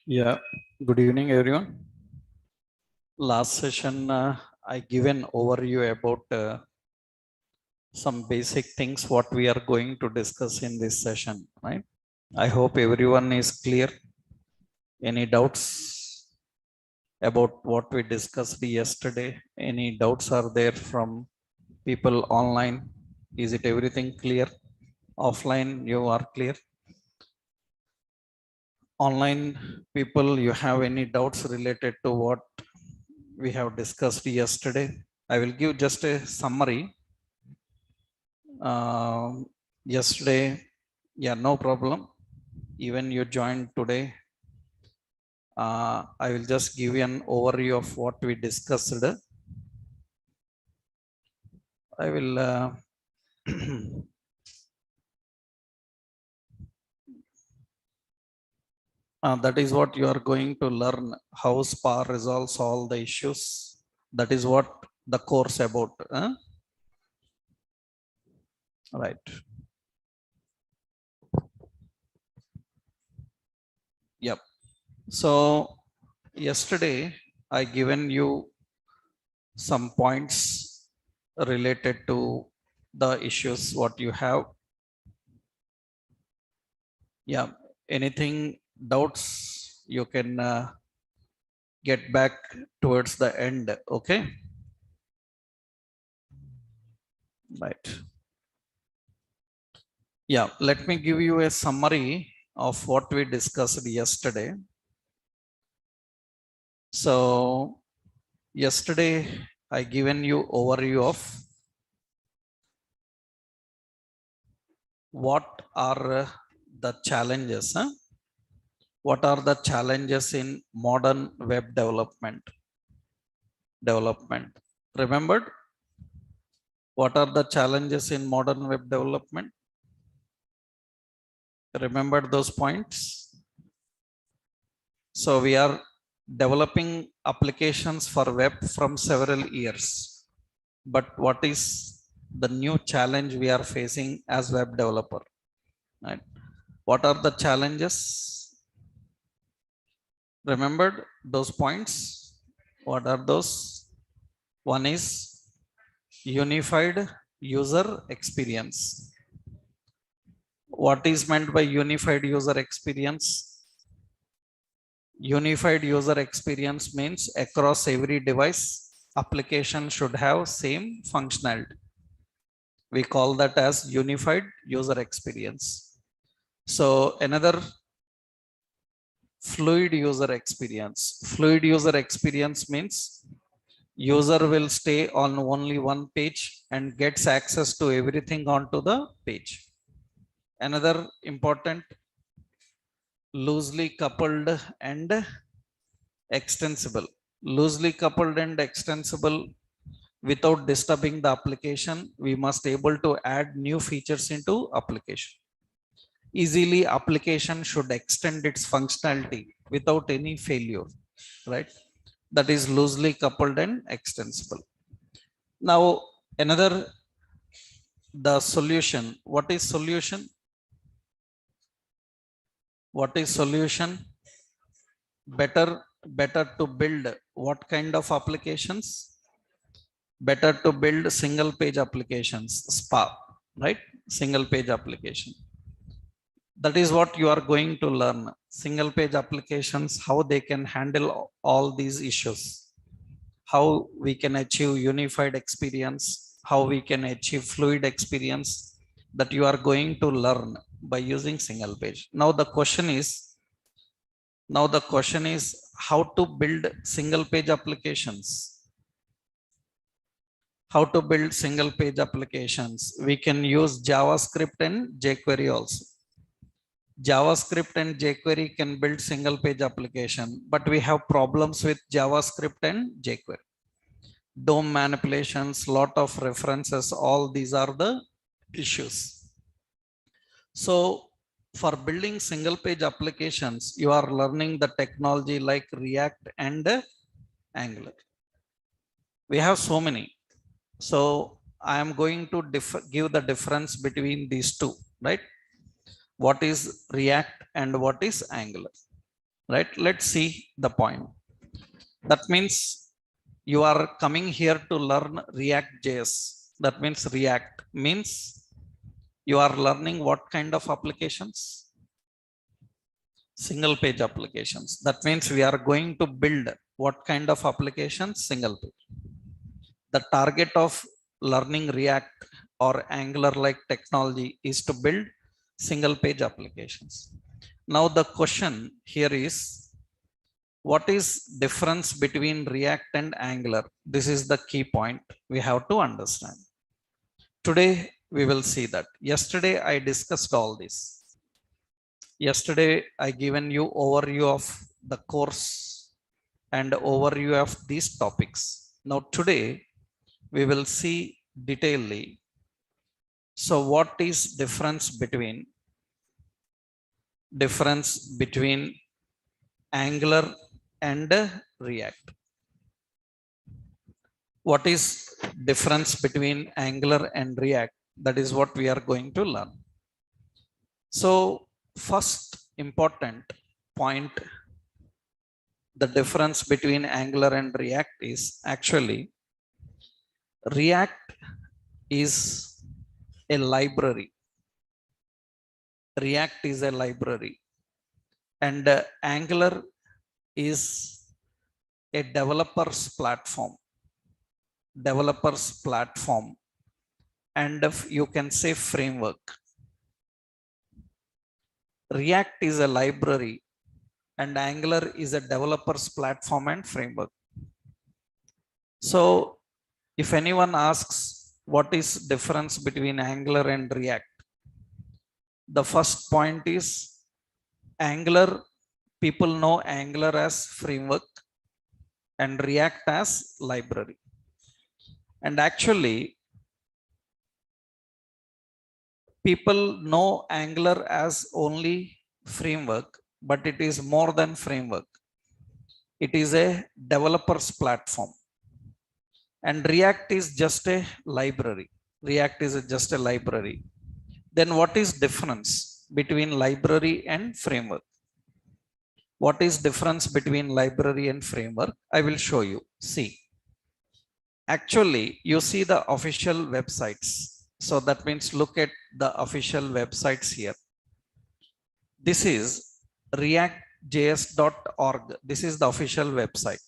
Yeah, good evening, everyone. Last session, I given overview about some basic things what we are going to discuss in this session, right? I hope everyone is clear. Any doubts about what we discussed yesterday? Any doubts are there from people online? Is it everything clear? Offline, you are clear? Online people, you have any doubts related to what we have discussed yesterday? I will give just a summary. Yesterday, yeah, no problem. Even you joined today, I will just give you an overview of what we discussed. I will that is what you are going to learn, how SPA resolves all the issues. That is what the course about. Right. Yep. So yesterday I given you some points related to the issues what you have. Yeah, anything doubts you can get back towards the end. Okay, right. Yeah, let me give you a summary of what we discussed yesterday. So yesterday I given you overview of what are the challenges. What are the challenges in modern web development? Remembered? What are the challenges in modern web development? Remember those points? So we are developing applications for web from several years. But what is the new challenge we are facing as web developer? Right? What are the challenges? Remembered those points? What are those? One is unified user experience. What is meant by unified user experience? Unified user experience means across every device, application should have same functionality. We call that as unified user experience. So another, fluid user experience. Fluid user experience means user will stay on only one page and gets access to everything onto the page. Another important, loosely coupled and extensible. Loosely coupled and extensible, without disturbing the application, we must able to add new features into application. Easily application should extend its functionality without any failure, right? That is loosely coupled and extensible. Now another, the solution. What is solution? What is solution? Better to build what kind of applications? Better to build single page applications, SPA, right? Single page application. That is what you are going to learn. Single page applications, how they can handle all these issues, how we can achieve unified experience, how we can achieve fluid experience, that you are going to learn by using single page. Now the question is how to build single page applications. How to build single page applications? We can use JavaScript and jQuery also. JavaScript and jQuery can build single page application, but we have problems with JavaScript and jQuery. DOM manipulations, lot of references, all these are the issues. So for building single page applications, you are learning the technology like React and Angular. We have so many. So I am going to give the difference between these two, right? What is React and what is Angular? right? Let's see the point. That means you are coming here to learn React JS. That means React means you are learning what kind of applications? Single page applications. That means we are going to build what kind of applications? Single page. The target of learning React or Angular like technology is to build single page applications. Now the question here is, what is difference between React and Angular? This is the key point we have to understand. Today we will see that. Yesterday I discussed all this. Yesterday I given you overview of the course and overview of these topics. Now today we will see detailedly. So what is difference between Angular and React? What is difference between Angular and React? That is what we are going to learn. So first important point, the difference between Angular and React is actually React is a library. React is a library and Angular is a developer's platform. And if you can say framework. React is a library and Angular is a developer's platform and framework. So if anyone asks what is difference between Angular and React, the first point is Angular, people know Angular as framework and React as library. And actually people know Angular as only framework, but it is more than framework. It is a developer's platform. And React is just a library. React is just a library. Then what is difference between library and framework? What is difference between library and framework? I will show you. See, actually you see the official websites. So that means look at the official websites here. This is reactjs.org. This is the official website.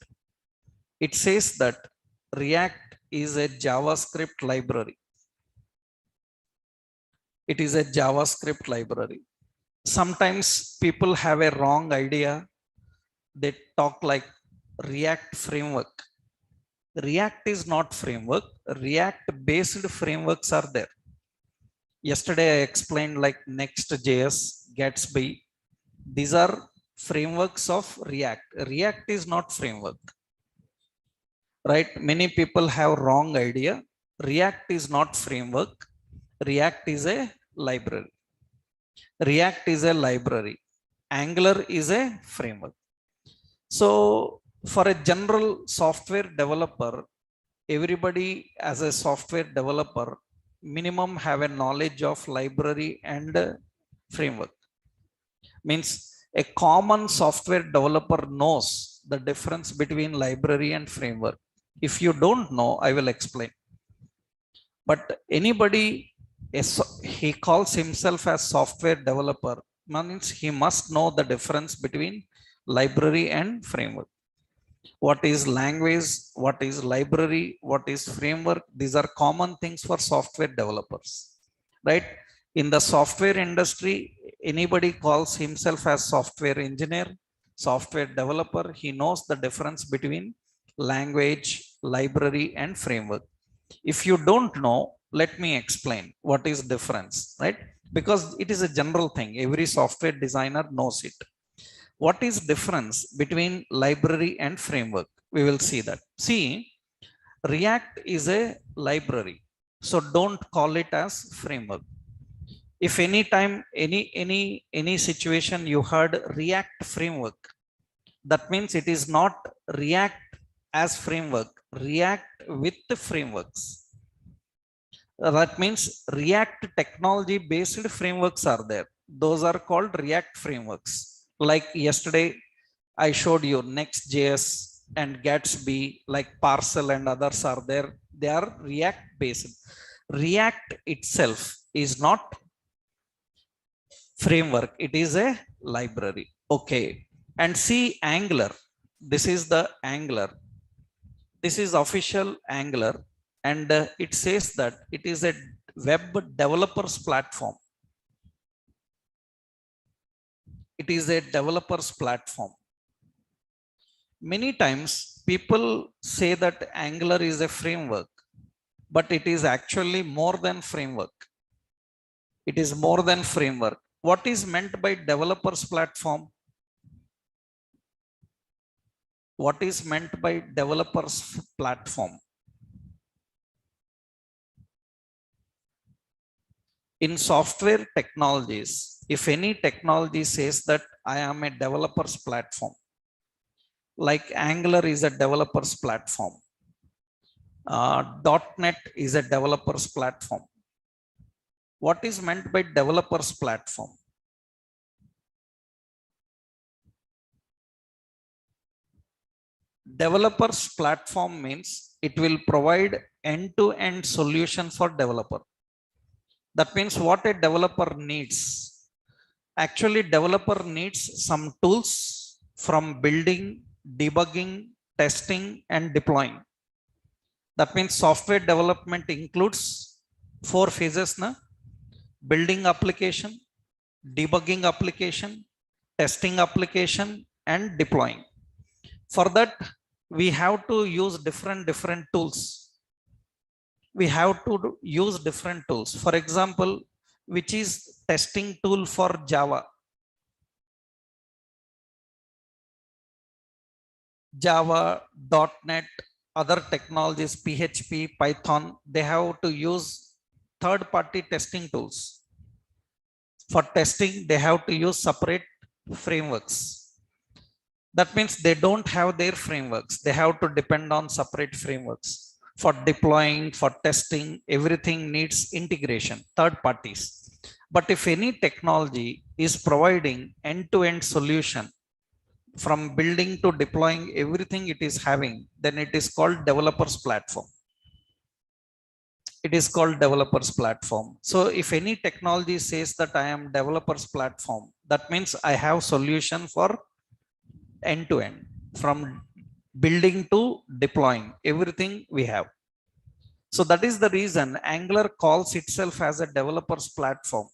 It says that React is a JavaScript library. It is a JavaScript library. Sometimes people have a wrong idea. They talk like React framework. React is not framework. React based frameworks are there. Yesterday I explained like Next.js, Gatsby. These are frameworks of React. React is not framework. Right? Many people have wrong idea. React is not framework. React is a library. React is a library. Angular is a framework. So for a general software developer, everybody as a software developer minimum have a knowledge of library and framework. Means a common software developer knows the difference between library and framework. If you don't know, I will explain. But anybody, he calls himself as software developer, means he must know the difference between library and framework. What is language, what is library, what is framework? These are common things for software developers, right? In the software industry, anybody calls himself as software engineer, software developer, he knows the difference between language, library and framework. If you don't know, let me explain what is difference, right? Because it is a general thing, every software designer knows it. What is difference between library and framework? We will see that. See, React is a library, so don't call it as framework. If any time, any situation you heard React framework, that means it is not React as framework, React with the frameworks. That means React technology based frameworks are there. Those are called React frameworks. Like yesterday I showed you Next.js and Gatsby, like Parcel and others are there. They are React based. React itself is not framework, it is a library. Okay. And see Angular. This is the Angular. This is official Angular. And it says that it is a web developers platform. It is a developers platform. Many times people say that Angular is a framework, but it is actually more than framework. It is more than framework. What is meant by developers platform? What is meant by developers platform? In software technologies, if any technology says that I am a developers platform, like Angular is a developers platform, .NET is a developers platform. What is meant by developers platform? Developers platform means it will provide end-to-end solution for developer. That means what a developer needs. Actually, developer needs some tools from building, debugging, testing, and deploying. That means software development includes 4 phases: na? Building application, debugging application, testing application, and deploying. For that, we have to use different tools. We have to use different tools. For example, which is testing tool for Java? Java, .NET, other technologies, PHP, Python, they have to use third-party testing tools. For testing, they have to use separate frameworks. That means they don't have their frameworks. They have to depend on separate frameworks. For deploying, for testing, everything needs integration, third parties. But if any technology is providing end-to-end solution from building to deploying, everything it is having, then it is called developers platform. It is called developers platform. So if any technology says that I am developers platform, that means I have solution for end-to-end, from building to deploying, everything we have. So that is the reason Angular calls itself as a developers platform,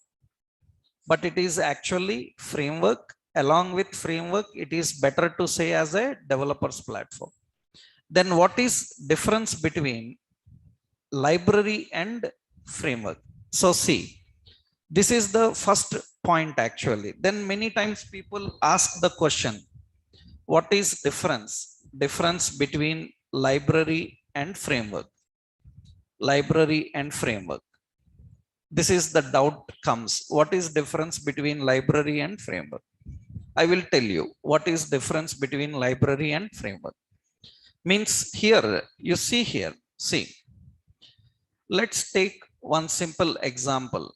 but it is actually framework. Along with framework, it is better to say as a developers platform. Then what is difference between library and framework? So see, this is the first point actually. Then many times people ask the question, what is difference between library and framework? Library and framework. This is the doubt comes. What is difference between library and framework? I will tell you what is difference between library and framework. Means here, you see here, see, let's take one simple example.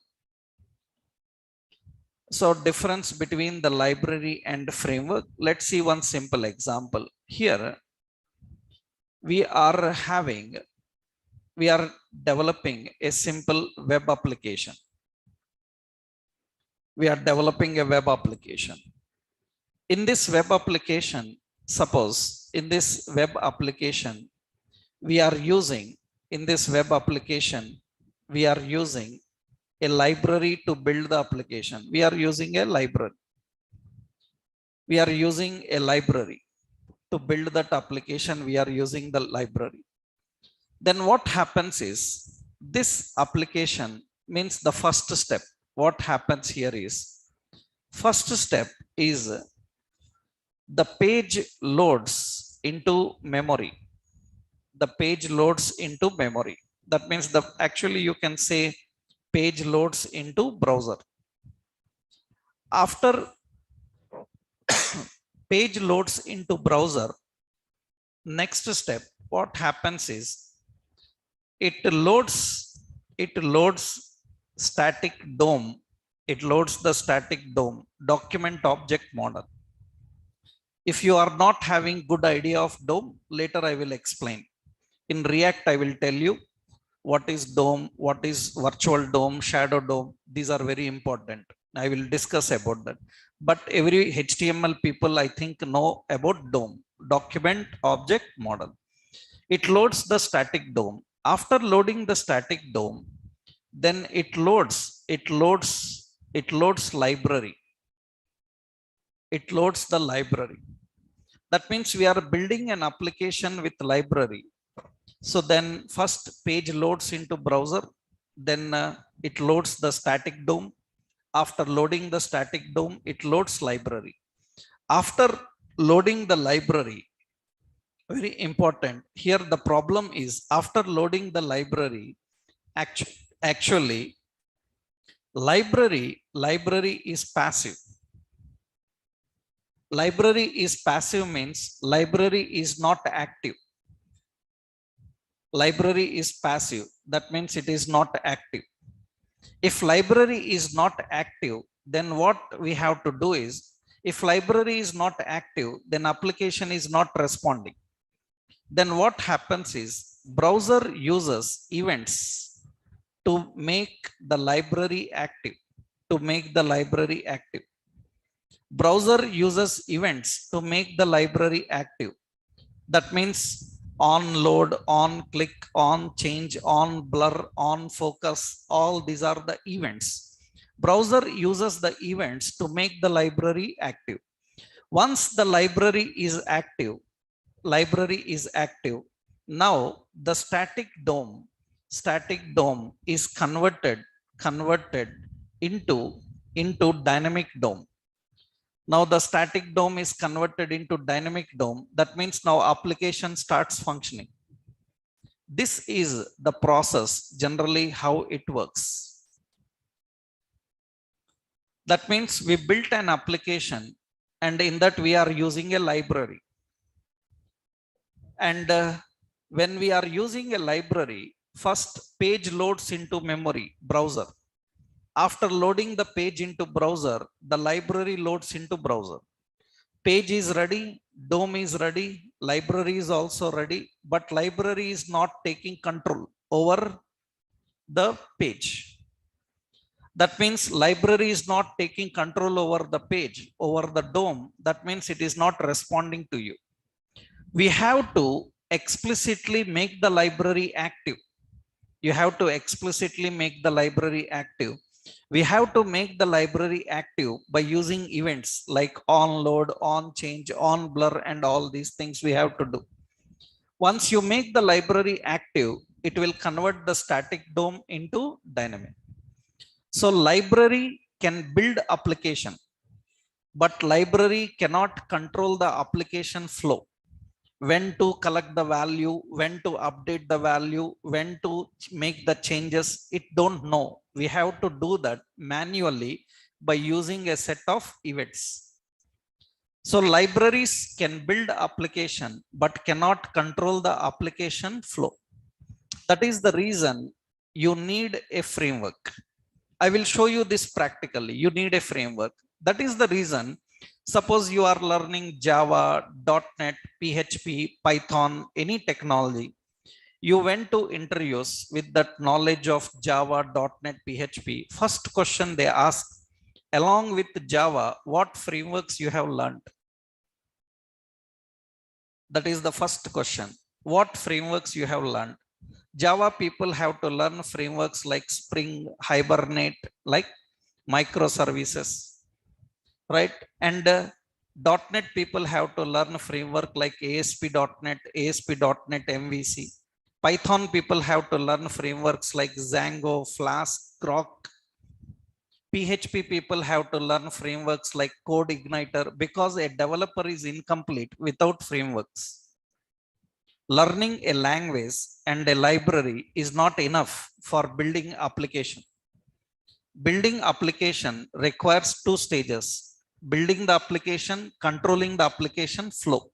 So difference between the library and framework. Let's see one simple example. Here we are developing a simple web application. We are developing a web application. In this web application, suppose in this web application, we are using a library to build the application. We are using a library. We are using a library to build that application. We are using the library. Then what happens is, this application means the first step. What happens here is, first step is the page loads into memory. The page loads into memory. That means actually you can say page loads into browser. After page loads into browser, next step, what happens is, it loads static DOM. It loads the static DOM, document object model. If you are not having good idea of DOM, later I will explain. In React, I will tell you what is DOM, what is virtual DOM, shadow DOM. These are very important. I will discuss about that. But every HTML people, I think, know about DOM, document object model. It loads the static DOM. After loading the static DOM, then it loads library. It loads the library. That means we are building an application with library. So then first page loads into browser, then it loads the static DOM. After loading the static DOM, it loads library. After loading the library, very important here, the problem is after loading the library, actually library is passive. Library is passive means library is not active. Library is passive. That means it is not active. If library is not active, then what we have to do is, if library is not active, then application is not responding. Then what happens is browser uses events to make the library active. To make the library active. Browser uses events to make the library active. That means on load, on click, on change, on blur, on focus, all these are the events. Browser uses the events to make the library active. Once the library is active, now the static DOM is converted into dynamic DOM. Now the static DOM is converted into dynamic DOM. That means now application starts functioning. This is the process, generally how it works. That means we built an application, and in that we are using a library. And when we are using a library, first page loads into memory, browser. After loading the page into browser, the library loads into browser. Page is ready, DOM is ready, library is also ready, but library is not taking control over the page. That means library is not taking control over the page, over the DOM. That means it is not responding to you. We have to explicitly make the library active. You have to explicitly make the library active. We have to make the library active by using events like on load, on change, on blur, and all these things we have to do. Once you make the library active, it will convert the static DOM into dynamic. So library can build application, but library cannot control the application flow. When to collect the value, when to update the value, when to make the changes, it don't know. We have to do that manually by using a set of events. So libraries can build application but cannot control the application flow. That is the reason you need a framework. I will show you this practically. You need a framework. That is the reason. Suppose you are learning Java, .NET, PHP, Python, any technology. You went to interviews with that knowledge of Java, .NET, PHP. First question they ask, along with Java, what frameworks you have learned? That is the first question. What frameworks you have learned? Java people have to learn frameworks like Spring, Hibernate, like microservices. Right? And .NET people have to learn a framework like ASP.NET, ASP.NET MVC. Python people have to learn frameworks like Django, Flask, Grok. PHP people have to learn frameworks like Code Igniter, because a developer is incomplete without frameworks. Learning a language and a library is not enough for building application. Building application requires two stages. Building the application, controlling the application flow.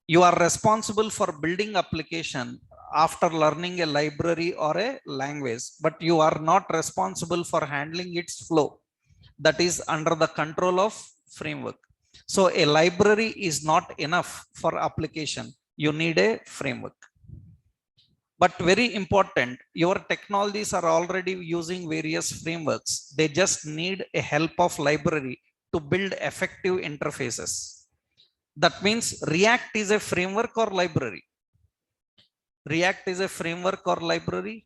You are responsible for building application after learning a library or a language, but you are not responsible for handling its flow. That is under the control of framework. So a library is not enough for application. You need a framework. But very important, your technologies are already using various frameworks. They just need a help of library to build effective interfaces. That means React is a framework or library. React is a framework or library.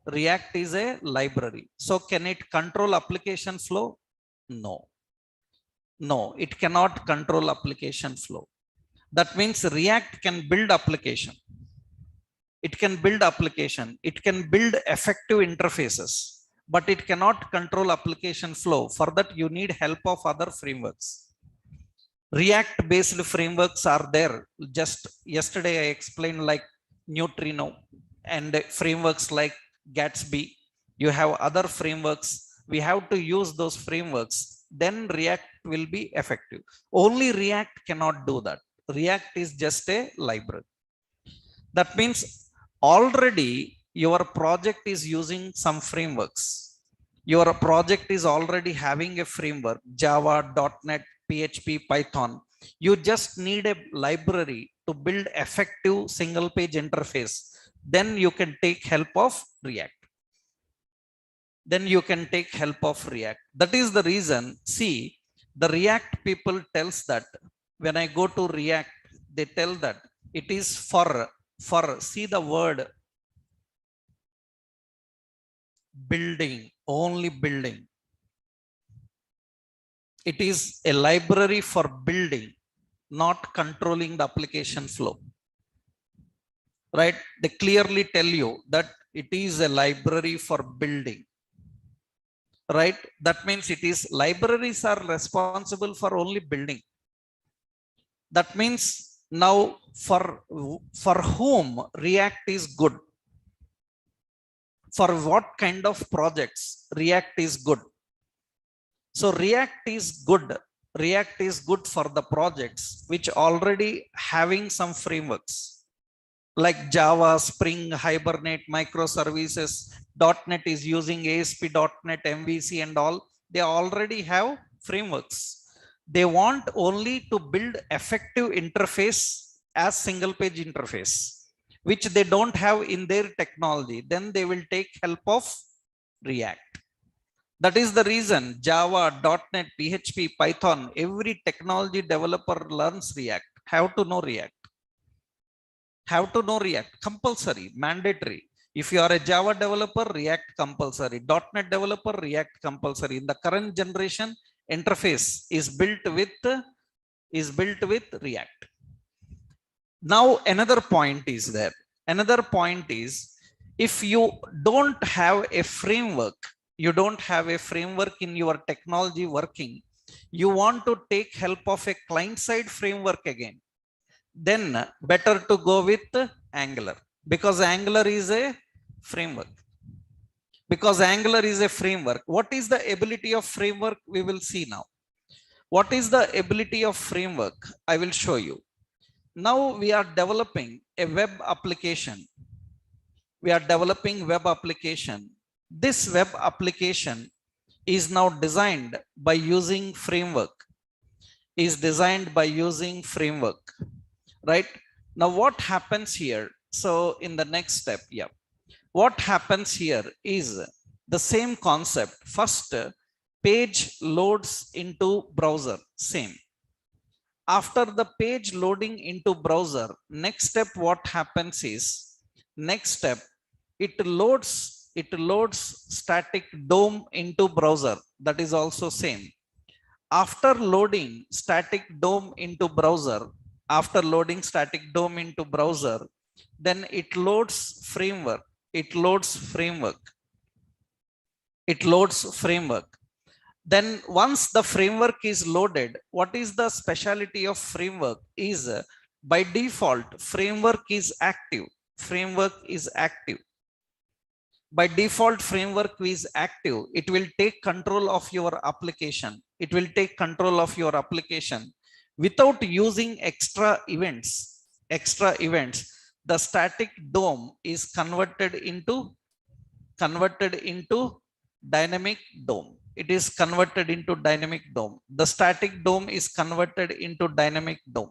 React is a library. So can it control application flow? No. No, it cannot control application flow. That means React can build application. It can build application. It can build effective interfaces, but it cannot control application flow. For that, you need help of other frameworks. React based frameworks are there. Just yesterday, I explained like Neutrino and frameworks like Gatsby. You have other frameworks. We have to use those frameworks. Then React will be effective. Only React cannot do that. React is just a library. That means already your project is using some frameworks. Your project is already having a framework, Java, .NET, PHP, Python. You just need a library to build effective single page interface. Then you can take help of React. Then you can take help of React. That is the reason, see, the React people tells that when I go to React, they tell that it is for see the word building, only building. It is a library for building, not controlling the application flow. Right? They clearly tell you that it is a library for building. Right? That means it is libraries are responsible for only building. That means now for whom React is good? For what kind of projects React is good? So React is good. React is good for the projects which already having some frameworks like Java, Spring, Hibernate, microservices. .NET is using ASP.NET, MVC and all. They already have frameworks. They want only to build effective interface as single page interface, which they don't have in their technology. Then they will take help of React. That is the reason Java, .NET, PHP, Python, every technology developer learns React. Have to know React. Have to know React. Compulsory, mandatory. If you are a Java developer, React compulsory. .NET developer, React compulsory. In the current generation, interface is built with React. Now another point is there. Another point is, if you don't have a framework, you don't have a framework in your technology working, you want to take help of a client-side framework again, then better to go with Angular, because Angular is a framework. Because Angular is a framework. What is the ability of framework? We will see now. What is the ability of framework? I will show you. Now we are developing a web application. We are developing web application. This web application is now designed by using framework. Right? Now what happens here? So in the next step, yeah. What happens here is the same concept. First, page loads into browser, same. After the page loading into browser, next step what happens is, it loads static DOM into browser. That is also same. After loading static DOM into browser, then it loads framework. Then once the framework is loaded, what is the specialty of framework is by default, framework is active. By default, framework is active. It will take control of your application. Without using extra events. The static DOM is converted into dynamic DOM. it is converted into dynamic DOM. The static DOM is converted into dynamic DOM.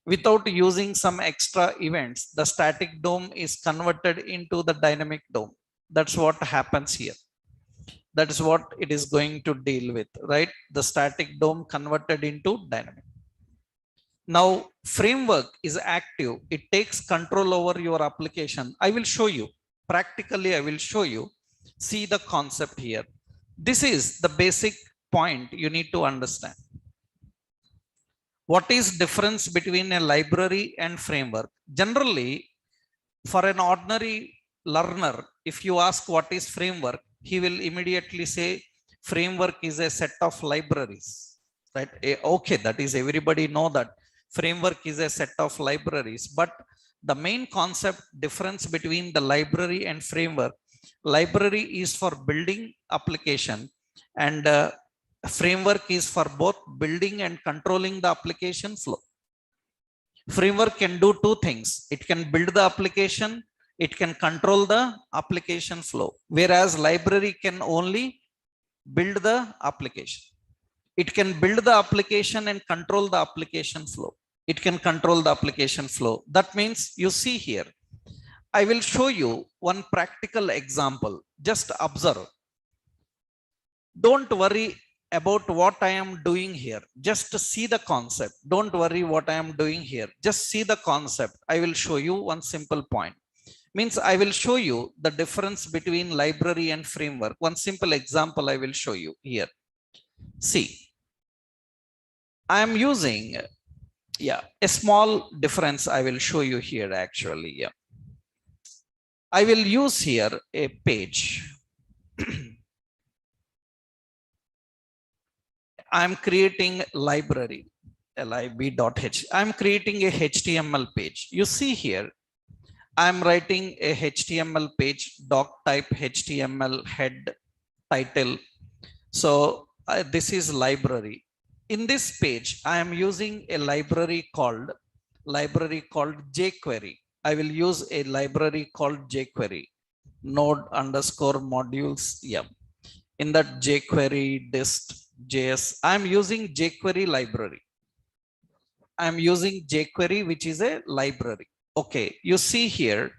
Without using some extra events, the static DOM is converted into the dynamic DOM. That's what happens here. That is what it is going to deal with, right? The static DOM converted into dynamic. Now, framework is active. It takes control over your application. I will show you. Practically, I will show you. See the concept here. This is the basic point you need to understand. What is difference between a library and framework? Generally, for an ordinary learner, if you ask what is framework, he will immediately say framework is a set of libraries, right? Okay, that is everybody know that framework is a set of libraries, but the main concept difference between the library and framework, library is for building application and framework is for both building and controlling the application flow. Framework can do two things. It can build the application, it can control the application flow, whereas library can only build the application. It can build the application and control the application flow. It can control the application flow. That means you see here, I will show you one practical example. Just observe. Don't worry about what I am doing here. Just see the concept. Don't worry what I am doing here. Just see the concept. I will show you one simple point. Means I will show you the difference between library and framework. One simple example I will show you here. See, I am using, a small difference I will show you here actually. I will use here a page. I'm creating library, lib.h. I'm creating a HTML page. You see here, I'm writing a HTML page, doc type HTML head title. So this is library. In this page, I am using a library called jQuery. I will use a library called jQuery, node_modules. In that jQuery dist.js, I'm using jQuery library. I'm using jQuery, which is a library. Okay, you see here,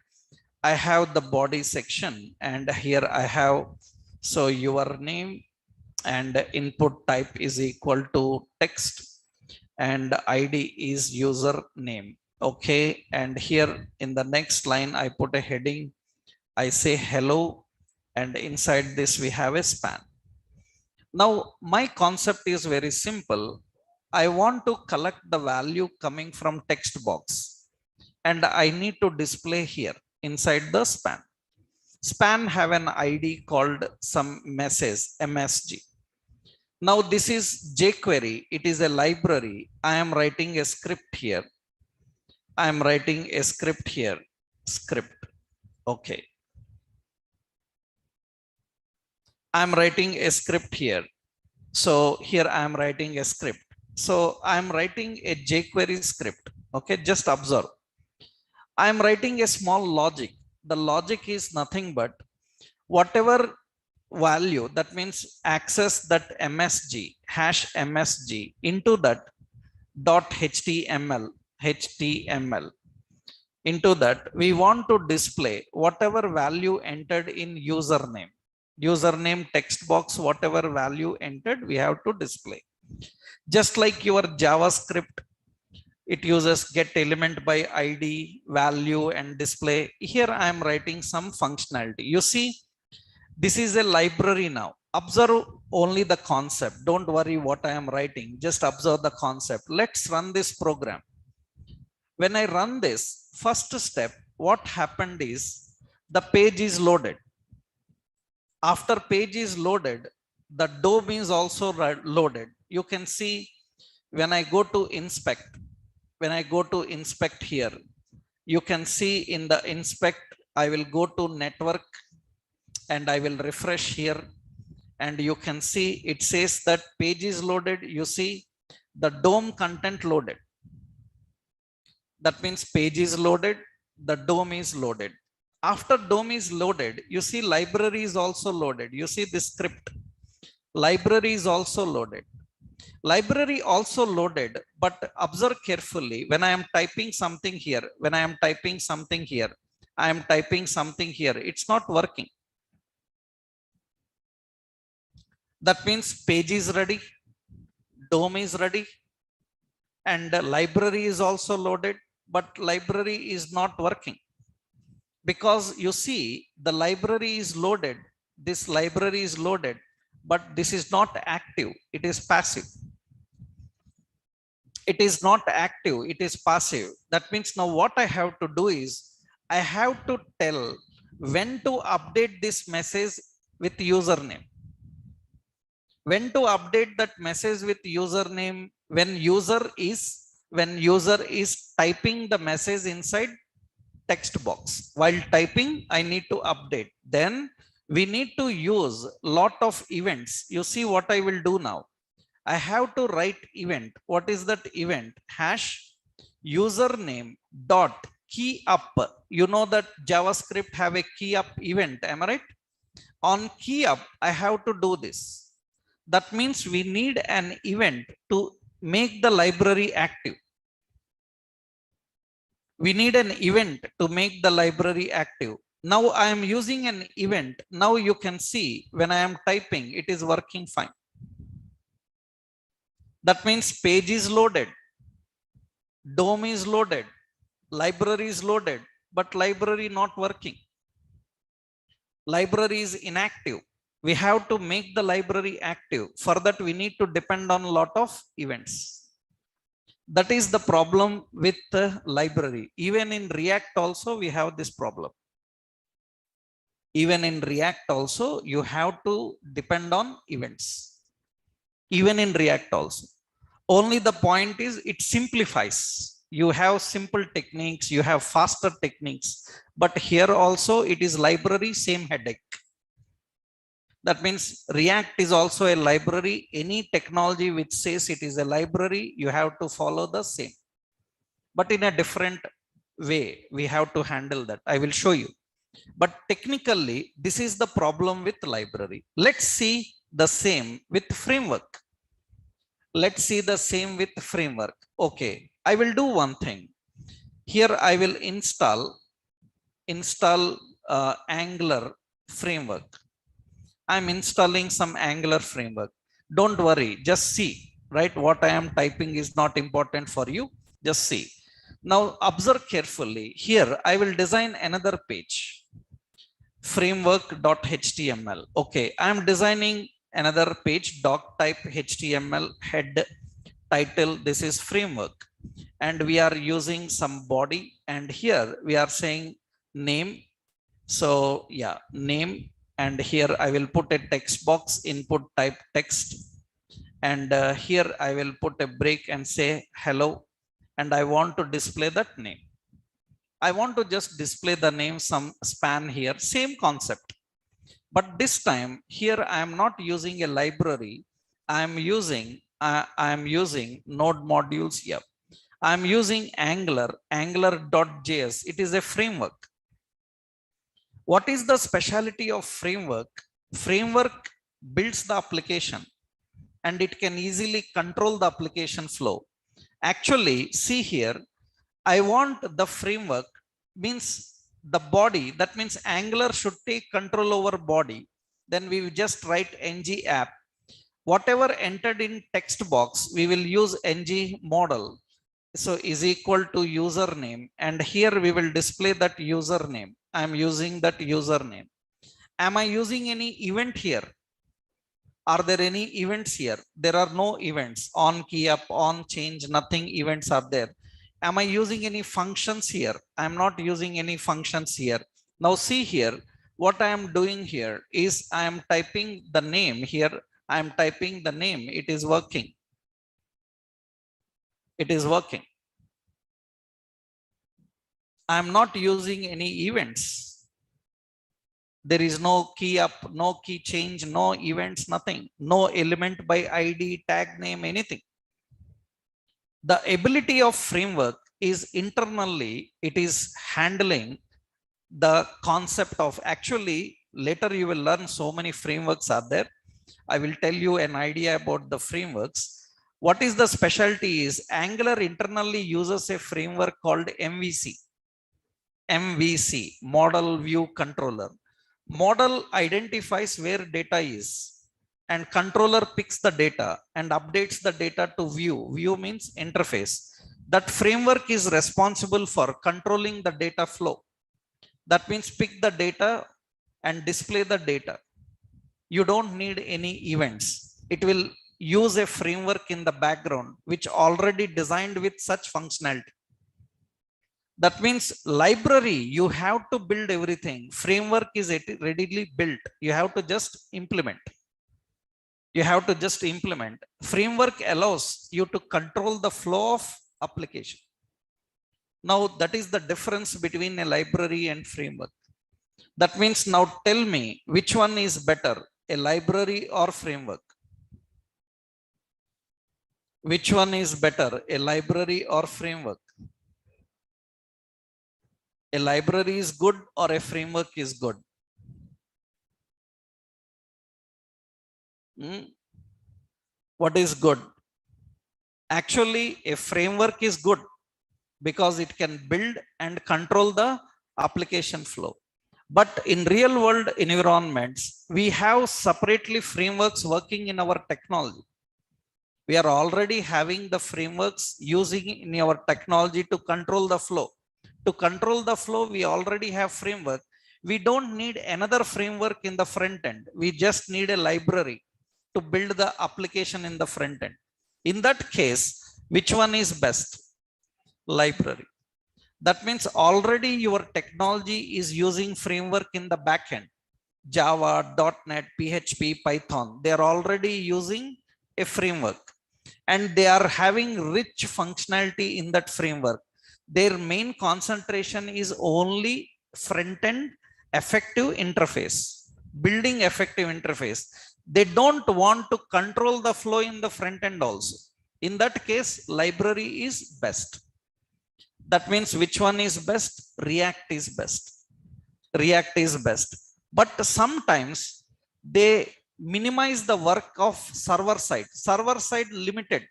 I have the body section and here I have, so your name and input type is equal to text and ID is username. Okay, and here in the next line, I put a heading. I say hello, and inside this we have a span. Now, my concept is very simple. I want to collect the value coming from text box, and I need to display here inside the span. Span have an ID called some message, MSG. Now this is jQuery. It is a library. I am writing a script here. I am writing a script here. Script. Okay. I am writing a script here. So here I am writing a script. So I am writing a jQuery script. Okay, just observe. I am writing a small logic. The logic is nothing but whatever value, that means access that MSG, hash MSG into that .html, into that we want to display whatever value entered in username text box, whatever value entered we have to display. Just like your JavaScript, it uses get element by ID, value and display. Here I am writing some functionality. You see, this is a library now. Observe only the concept. Don't worry what I am writing. Just observe the concept. Let's run this program. When I run this, first step, what happened is the page is loaded. After page is loaded, the DOM is also loaded. You can see when I go to inspect, here, you can see in the inspect, I will go to network and I will refresh here, and you can see it says that page is loaded. You see the DOM content loaded. That means page is loaded, the DOM is loaded. After DOM is loaded, you see library is also loaded. You see this script. Library is also loaded. Library also loaded, but observe carefully when I am typing something here, when I am typing something here, I am typing something here, it's not working. That means page is ready, DOM is ready, and library is also loaded, but library is not working. Because you see, the library is loaded, this library is loaded, but this is not active, it is passive. It is not active, it is passive. That means now what I have to do is, I have to tell when to update this message with username. When to update that message with username, when user is typing the message inside text box. While typing, I need to update. Then we need to use lot of events. You see what I will do now. I have to write event. What is that event? Hash username dot key up. You know that JavaScript have a key up event. Am I right? On key up, I have to do this. That means we need an event to make the library active. We need an event to make the library active. Now I am using an event. Now you can see when I am typing, it is working fine. That means page is loaded, DOM is loaded, library is loaded, but library not working. Library is inactive. We have to make the library active. For that, we need to depend on a lot of events. That is the problem with the library. Even in React also, we have this problem. Even in React also, you have to depend on events. Even in React also. Only the point is it simplifies. You have simple techniques, you have faster techniques, but here also it is library, same headache. That means React is also a library. Any technology which says it is a library, you have to follow the same. But in a different way, we have to handle that. I will show you. But technically, this is the problem with library. Let's see the same with framework. Let's see the same with framework. Okay, I will do one thing. Here I will install Angular framework. I'm installing some Angular framework. Don't worry, just see, right? What I am typing is not important for you. Just see. Now observe carefully. Here I will design another page. Framework.html. Okay, I'm designing another page, doc type HTML, head, title. This is framework. And we are using some body. And here we are saying name. So yeah, name. And here I will put a text box, input type text. And here I will put a break and say hello. And I want to display that name. I want to just display the name, some span here, same concept. But this time here I am not using a library. I am using node modules here. I am using Angular.js. It is a framework. What is the specialty of framework? Framework builds the application and it can easily control the application flow. Actually, see here, I want the framework means the body. That means Angular should take control over body. Then we will just write ng app. Whatever entered in text box, we will use ng model. So is equal to username. And here we will display that username. I am using that username. Am I using any event here? Are there any events here? There are no events. On key up, on change, nothing events are there. Am I using any functions here? I am not using any functions here. Now see here, what I am doing here is I am typing the name here. I am typing the name. It is working. It is working. I am not using any events. There is no key up, no key change, no events, nothing. No element by ID, tag name, anything. The ability of framework is internally, it is handling the concept of, actually later you will learn so many frameworks are there. I will tell you an idea about the frameworks. What is the specialty is Angular internally uses a framework called MVC. MVC, Model View Controller. Model identifies where data is and controller picks the data and updates the data to view. View means interface. That framework is responsible for controlling the data flow. That means pick the data and display the data. You don't need any events. It will use a framework in the background which already designed with such functionality. That means library, you have to build everything. Framework is readily built. You have to just implement. Framework allows you to control the flow of application. Now that is the difference between a library and framework. That means now tell me which one is better, a library or framework? Which one is better, a library or framework? A library is good or a framework is good? What is good? Actually, a framework is good because it can build and control the application flow. But in real world environments, we have separately frameworks working in our technology. We are already having the frameworks using in our technology to control the flow. To control the flow, we already have framework. We don't need another framework in the front end. We just need a library to build the application in the front end. In that case, which one is best? Library. That means already your technology is using framework in the backend. Java, .NET, PHP, Python. They are already using a framework and they are having rich functionality in that framework. Their main concentration is only front-end effective interface, building effective interface. They don't want to control the flow in the front end also. In that case, library is best. That means which one is best? React is best. React is best. But sometimes they minimize the work of server side. Server side limited.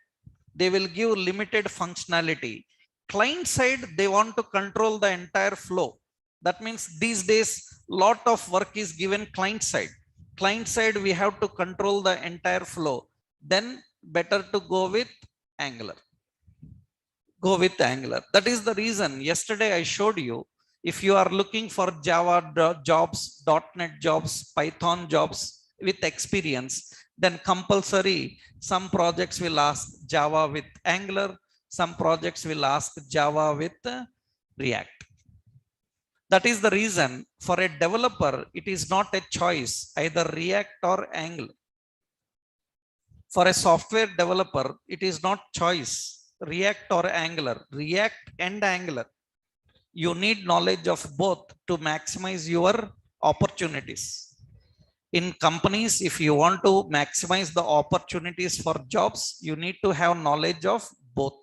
They will give limited functionality. Client side, they want to control the entire flow. That means these days, lot of work is given client side. Client side, we have to control the entire flow. Then better to go with Angular. Go with Angular. That is the reason yesterday I showed you, if you are looking for Java jobs, .NET jobs, Python jobs with experience, then compulsory some projects will ask Java with Angular, some projects will ask Java with React. That is the reason for a developer, it is not a choice, either React or Angular. For a software developer, it is not choice, React or Angular, React and Angular. You need knowledge of both to maximize your opportunities. In companies, if you want to maximize the opportunities for jobs, you need to have knowledge of both.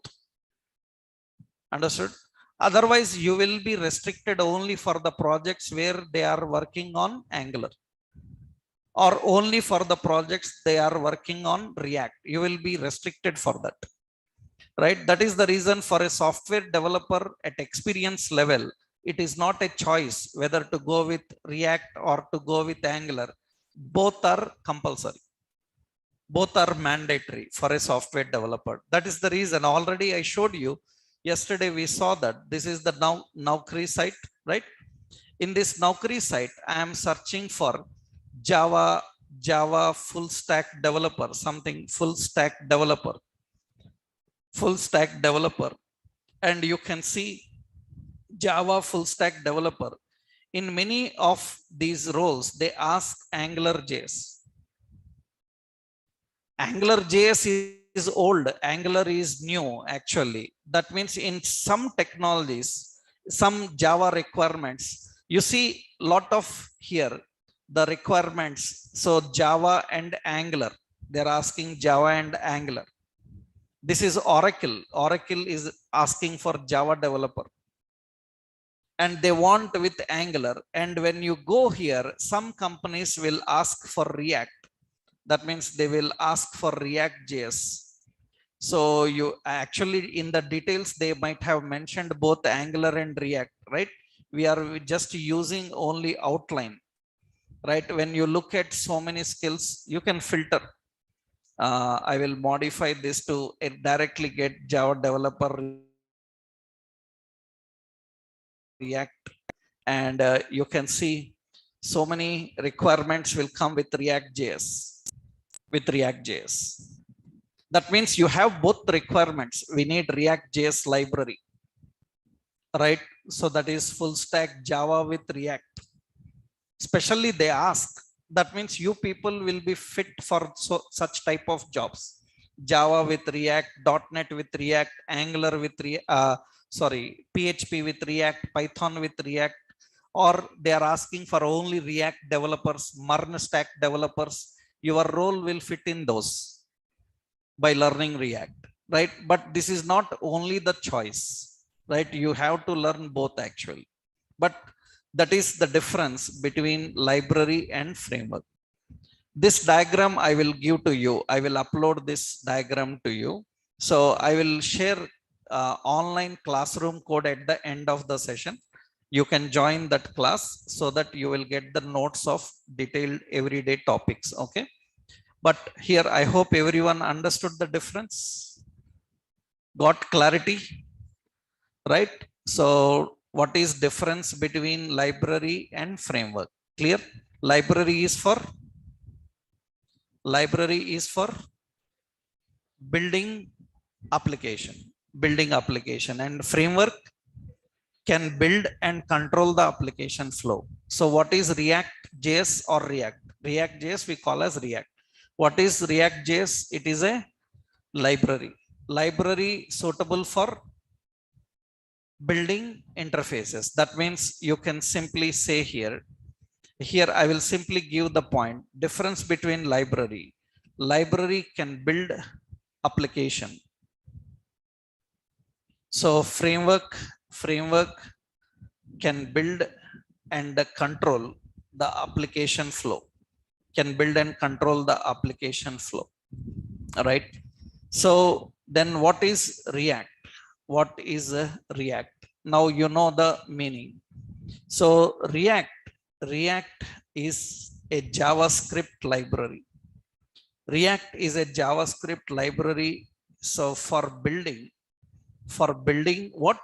Understood? Otherwise, you will be restricted only for the projects where they are working on Angular, or only for the projects they are working on React. You will be restricted for that, right? That is the reason for a software developer at experience level, it is not a choice whether to go with React or to go with Angular. Both are compulsory. Both are mandatory for a software developer. That is the reason already I showed you. Yesterday we saw that this is the Naukri site, right? In this Naukri site, I am searching for Java full stack developer, something full stack developer. And you can see Java full stack developer. In many of these roles, they ask AngularJS. AngularJS is old, Angular is new actually. That means in some technologies, some Java requirements, you see lot of here, the requirements. So Java and Angular, they're asking Java and Angular. This is Oracle. Oracle is asking for Java developer. And they want with Angular. And when you go here, some companies will ask for React. That means they will ask for React.js. So you actually in the details, they might have mentioned both Angular and React, right? We are just using only outline, right? When you look at so many skills, you can filter. I will modify this to directly get Java developer React, and you can see so many requirements will come with React.js. With React.js, that means you have both requirements. We need React.js library, right? So that is full stack Java with React. Especially they ask, that means you people will be fit for such type of jobs. Java with React, .NET with React, Angular with PHP with React, Python with React, or they are asking for only React developers, morden stack developers. Your role will fit in those by learning React, right? But this is not only the choice, right? You have to learn both actually. But that is the difference between library and framework. This diagram I will give to you. I will upload this diagram to you. So I will share online classroom code at the end of the session. You can join that class so that you will get the notes of detailed everyday topics. Okay. But here I hope everyone understood the difference. Got clarity, right? So what is difference between library and framework? Clear? Library is for building application, and framework can build and control the application flow. So what is React.js or React? React.js we call as React. What is React.js? It is a library suitable for building interfaces. That means you can simply say here I will simply give the point difference between library can build application. So framework can build and control the application flow, right? So then what is React? Now you know the meaning. So React is a JavaScript library. So for building what?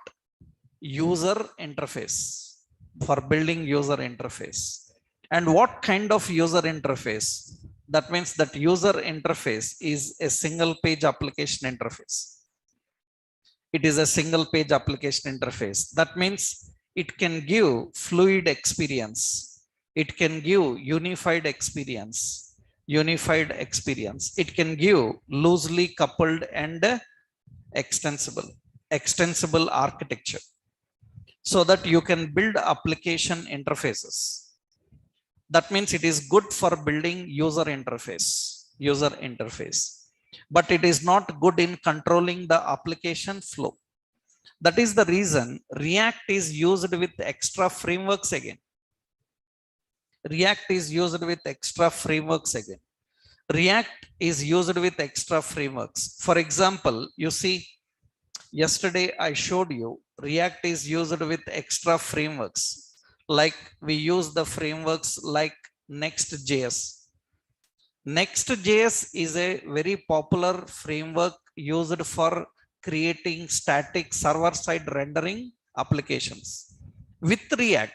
User interface. And what kind of user interface? That means that user interface is a single page application interface. That means it can give fluid experience. It can give unified experience. It can give loosely coupled and extensible architecture, so that you can build application interfaces. That means it is good for building user interface, but it is not good in controlling the application flow. That is the reason React is used with extra frameworks again. React is used with extra frameworks. For example, you see, yesterday I showed you React is used with extra frameworks. Like we use the frameworks like Next.js. Next.js is a very popular framework used for creating static server-side rendering applications with React.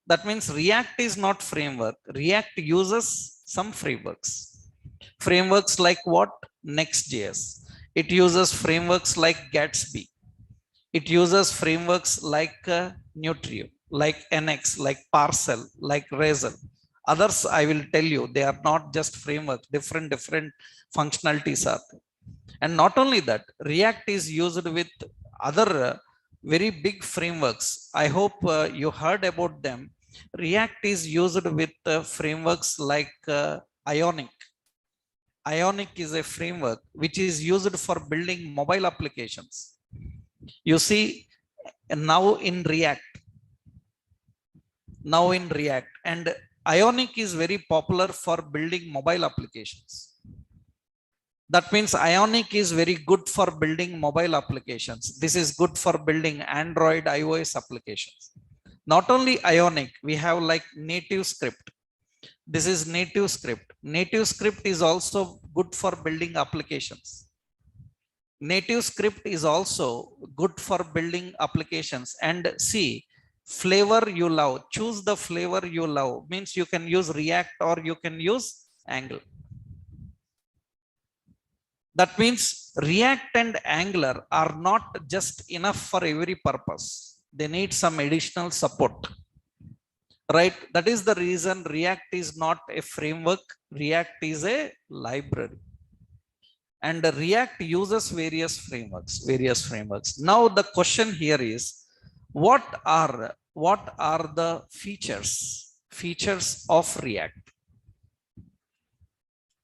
That means React is not framework. React uses some frameworks. Frameworks like what? Next.js. It uses frameworks like Gatsby. It uses frameworks like Nutrio, like NX, like Parcel, like Razor. Others, I will tell you, they are not just frameworks. Different functionalities are there. And not only that, React is used with other very big frameworks. I hope you heard about them. React is used with frameworks like Ionic. Ionic is a framework which is used for building mobile applications. You see, now in React, and Ionic is very popular for building mobile applications. That means Ionic is very good for building mobile applications. This is good for building Android, iOS applications. Not only Ionic, we have like native script. This is native script. Native script is also good for building applications. Native script is also good for building applications. And see, flavor you love, choose the flavor you love. Means you can use React or you can use Angular. That means React and Angular are not just enough for every purpose. They need some additional support, right? That is the reason React is not a framework. React is a library. And React uses various frameworks. Now the question here is, what are the features of React?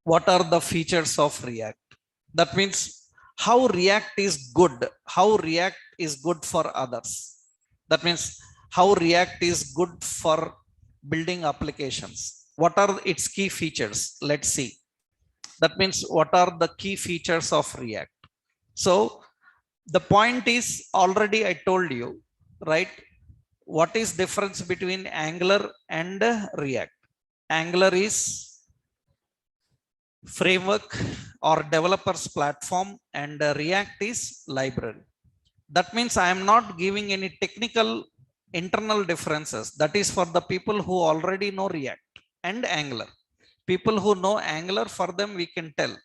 What are the features of React? That means how React is good for others. That means how React is good for building applications. What are its key features? Let's see. That means what are the key features of React? So the point is, already I told you, right? What is difference between Angular and React? Angular is framework or developers platform and React is library. That means I am not giving any technical internal differences. That is for the people who already know React and Angular. People who know Angular, for them we can tell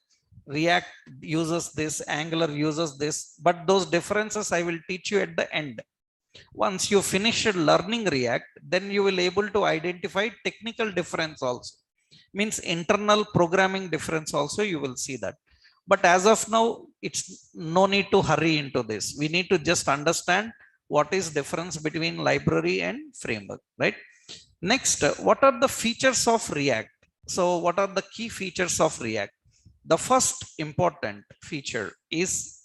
React uses this, Angular uses this, but those differences I will teach you at the end. Once you finish learning React, then you will able to identify technical difference also. Means internal programming difference also you will see that. But as of now, it's no need to hurry into this. We need to just understand what is difference between library and framework, right? Next, what are the features of React? So what are the key features of React? The first important feature is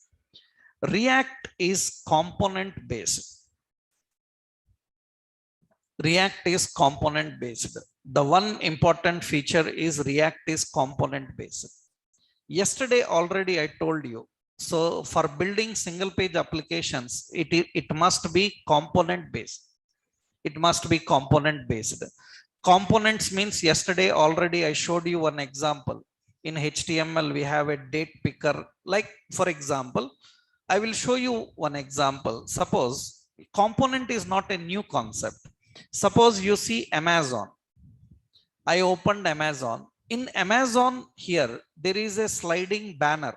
React is component based. React is component based. The one important feature is React is component based. Yesterday already I told you. So for building single page applications, it must be component based. It must be component based. Components means yesterday already I showed you one example. In HTML, we have a date picker. Like for example, I will show you one example. Suppose component is not a new concept. Suppose you see Amazon. I opened Amazon. In Amazon here, there is a sliding banner.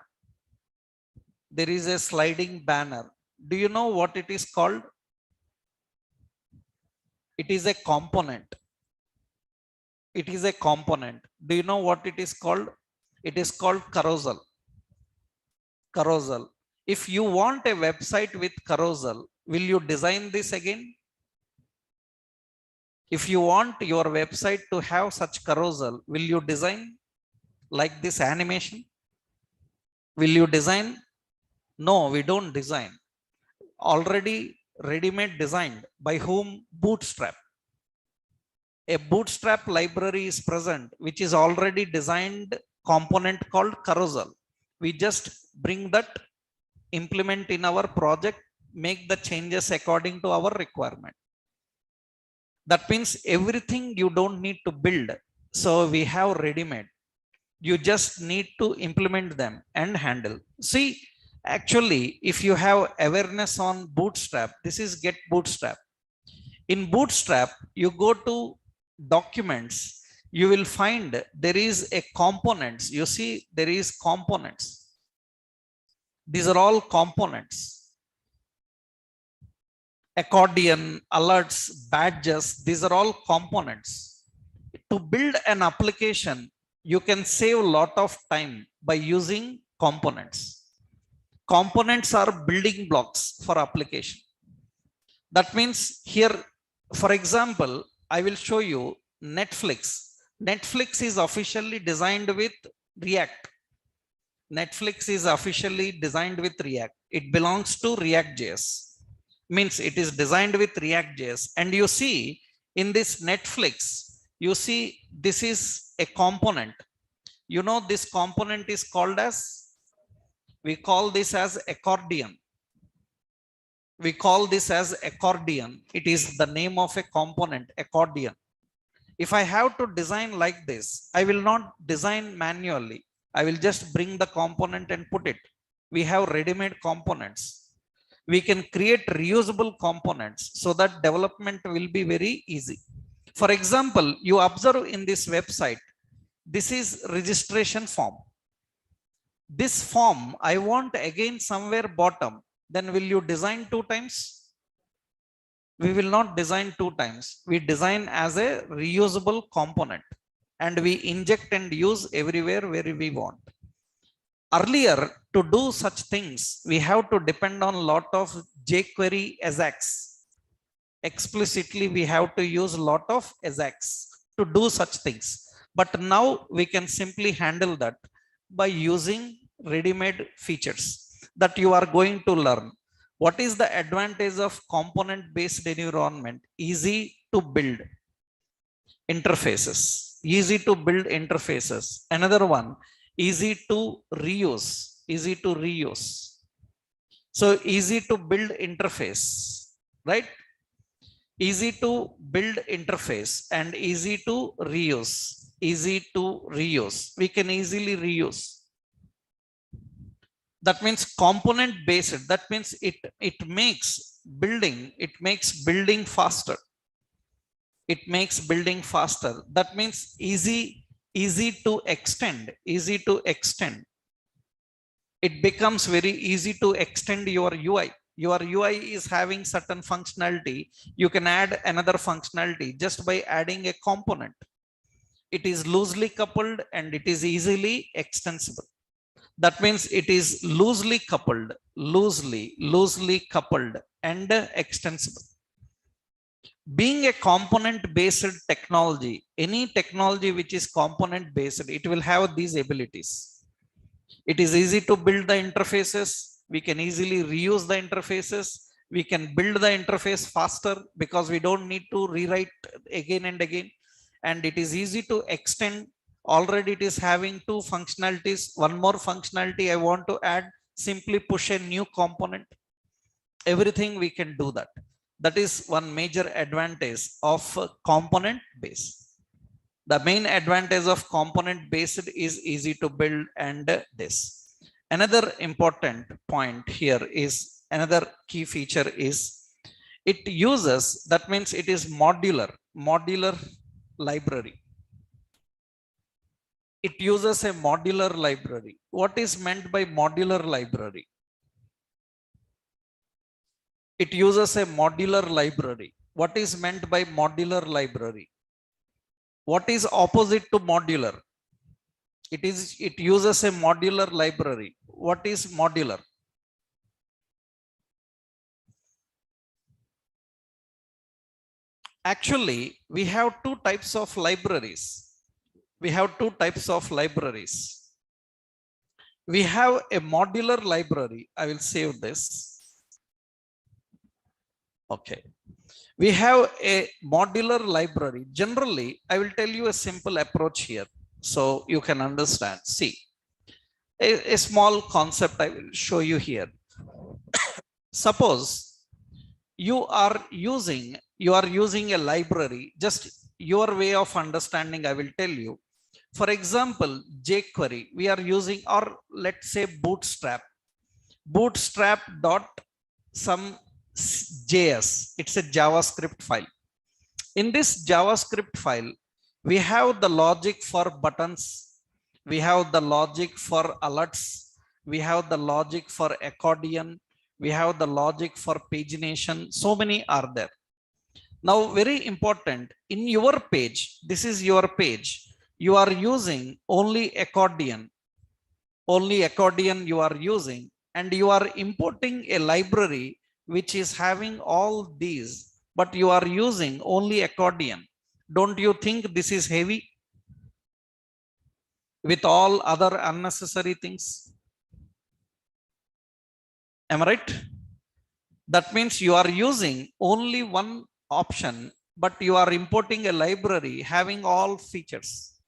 There is a sliding banner. Do you know what it is called? It is a component. It is a component. Do you know what it is called? It is called carousel. Carousel. If you want a website with carousel, will you design this again? If you want your website to have such carousel, will you design like this animation? Will you design? No, we don't design. Already ready-made designed. By whom? Bootstrap. A Bootstrap library is present, which is already designed component called carousel. We just bring that, implement in our project, make the changes according to our requirement. That means everything you don't need to build. So we have ready-made. You just need to implement them and handle. See, actually, if you have awareness on Bootstrap, this is Get Bootstrap. In Bootstrap, you go to documents, you will find there is a components. You see, there is components. These are all components. Accordion, alerts, badges, these are all components. To build an application, you can save a lot of time by using components. Components are building blocks for application. That means here, for example, I will show you Netflix. Netflix is officially designed with React. Netflix is officially designed with React. It belongs to React.js. Means it is designed with React.js. And you see in this Netflix, You see, this is a component. You know, this component is called as, we call this as accordion. We call this as accordion. It is the name of a component, accordion. If I have to design like this, I will not design manually. I will just bring the component and put it. We have ready-made components. We can create reusable components so that development will be very easy. For example, you observe in this website, this is registration form. This form I want again somewhere bottom. Then will you design 2 times? We will not design 2 times. We design as a reusable component and we inject and use everywhere where we want. Earlier, to do such things, we have to depend on lot of jQuery AJAX. Explicitly, we have to use lot of AJAX to do such things. But now we can simply handle that by using ready-made features that you are going to learn. What is the advantage of component-based environment? Easy to build interfaces. Easy to build interfaces. Another one, easy to reuse. Easy to reuse. So easy to build interface, right? Easy to build interface and easy to reuse. Easy to reuse. We can easily reuse. That means component based. That means it makes building faster. It makes building faster. That means easy to extend. Easy to extend. It becomes very easy to extend your UI. Your UI is having certain functionality. You can add another functionality just by adding a component. It is loosely coupled and it is easily extensible. That means it is loosely coupled and extensible. Being a component based technology, any technology which is component based, it will have these abilities. It is easy to build the interfaces. We can easily reuse the interfaces. We can build the interface faster because we don't need to rewrite again and again. And it is easy to extend. Already it is having 2 functionalities. One more functionality I want to add, simply push a new component. Everything we can do that. That is one major advantage of component based. The main advantage of component based is easy to build and this. Another important point here is, another key feature is it uses, that means it is modular library. It uses a modular library. What is meant by modular library? It uses a modular library. What is meant by modular library? What is opposite to modular? It uses a modular library. What is modular? Actually, we have 2 types of libraries. We have 2 types of libraries. We have a modular library. I will save this. Okay. We have a modular library. Generally, I will tell you a simple approach here so you can understand. See, a small concept I will show you here. Suppose you are using a library. Just your way of understanding, I will tell you. For example, jQuery we are using, or let's say bootstrap dot some JS. It's a JavaScript file. In this JavaScript file, we have the logic for buttons. We have the logic for alerts. We have the logic for accordion. We have the logic for pagination. So many are there. Now, very important, in your page, this is your page. You are using only accordion you are using, and you are importing a library which is having all these, but you are using only accordion. Don't you think this is heavy with all other unnecessary things? Am I right? That means you are using only one option but you are importing a library having all features.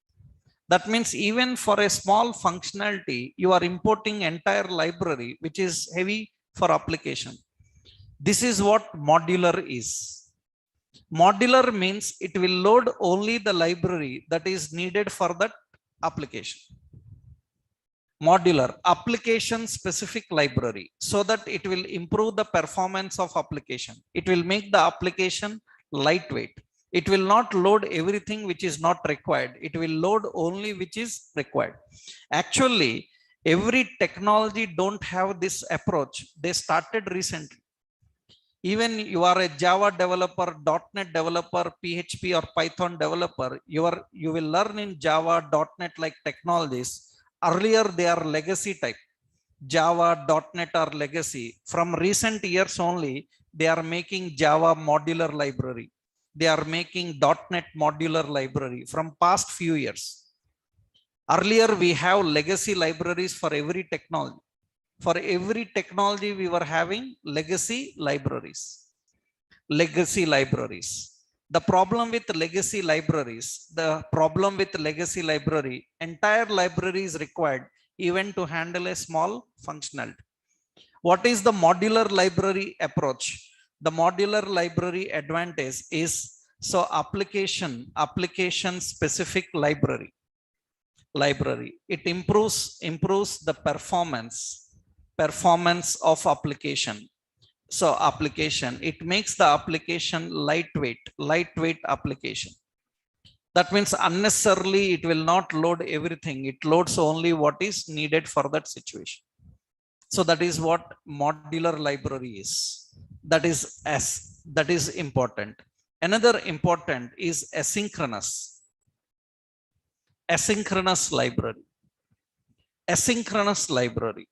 That means even for a small functionality, you are importing entire library, which is heavy for application. This is what modular is. Modular means it will load only the library that is needed for that application. Modular, application specific library, so that it will improve the performance of application. It will make the application lightweight. It will not load everything which is not required. It will load only which is required. Actually, every technology don't have this approach. They started recently. Even you are a Java developer, .NET developer, PHP or Python developer, you will learn in Java, .NET like technologies. Earlier they are legacy type. Java, .NET are legacy. From recent years only, they are making Java modular library. They are making .NET modular library from past few years. Earlier we have legacy libraries for every technology. For every technology, we were having legacy libraries. Legacy libraries. The problem with legacy libraries, entire library is required even to handle a small functionality. What is the modular library approach? The modular library advantage is application specific library. It improves the performance of application. So application, it makes the application lightweight application. That means unnecessarily it will not load everything. It loads only what is needed for that situation. So that is what modular library is. That is important. Another important is asynchronous library. Asynchronous library.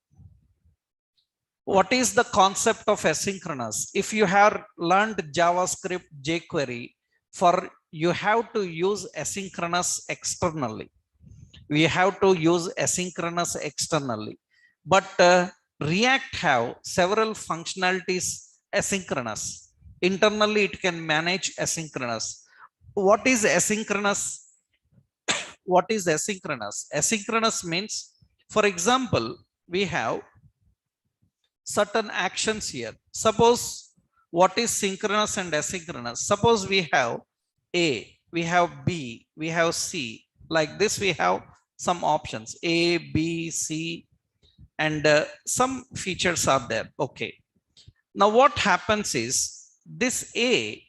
What is the concept of asynchronous? If you have learned JavaScript, jQuery, you have to use asynchronous externally. We have to use asynchronous externally. But React have several functionalities asynchronous. Internally, it can manage asynchronous. What is asynchronous? What is asynchronous? Asynchronous means, for example, we have certain actions here. Suppose what is synchronous and asynchronous? Suppose we have A, we have B, we have C. Like this, we have some options A, B, C, and some features are there. Okay. Now what happens is this A,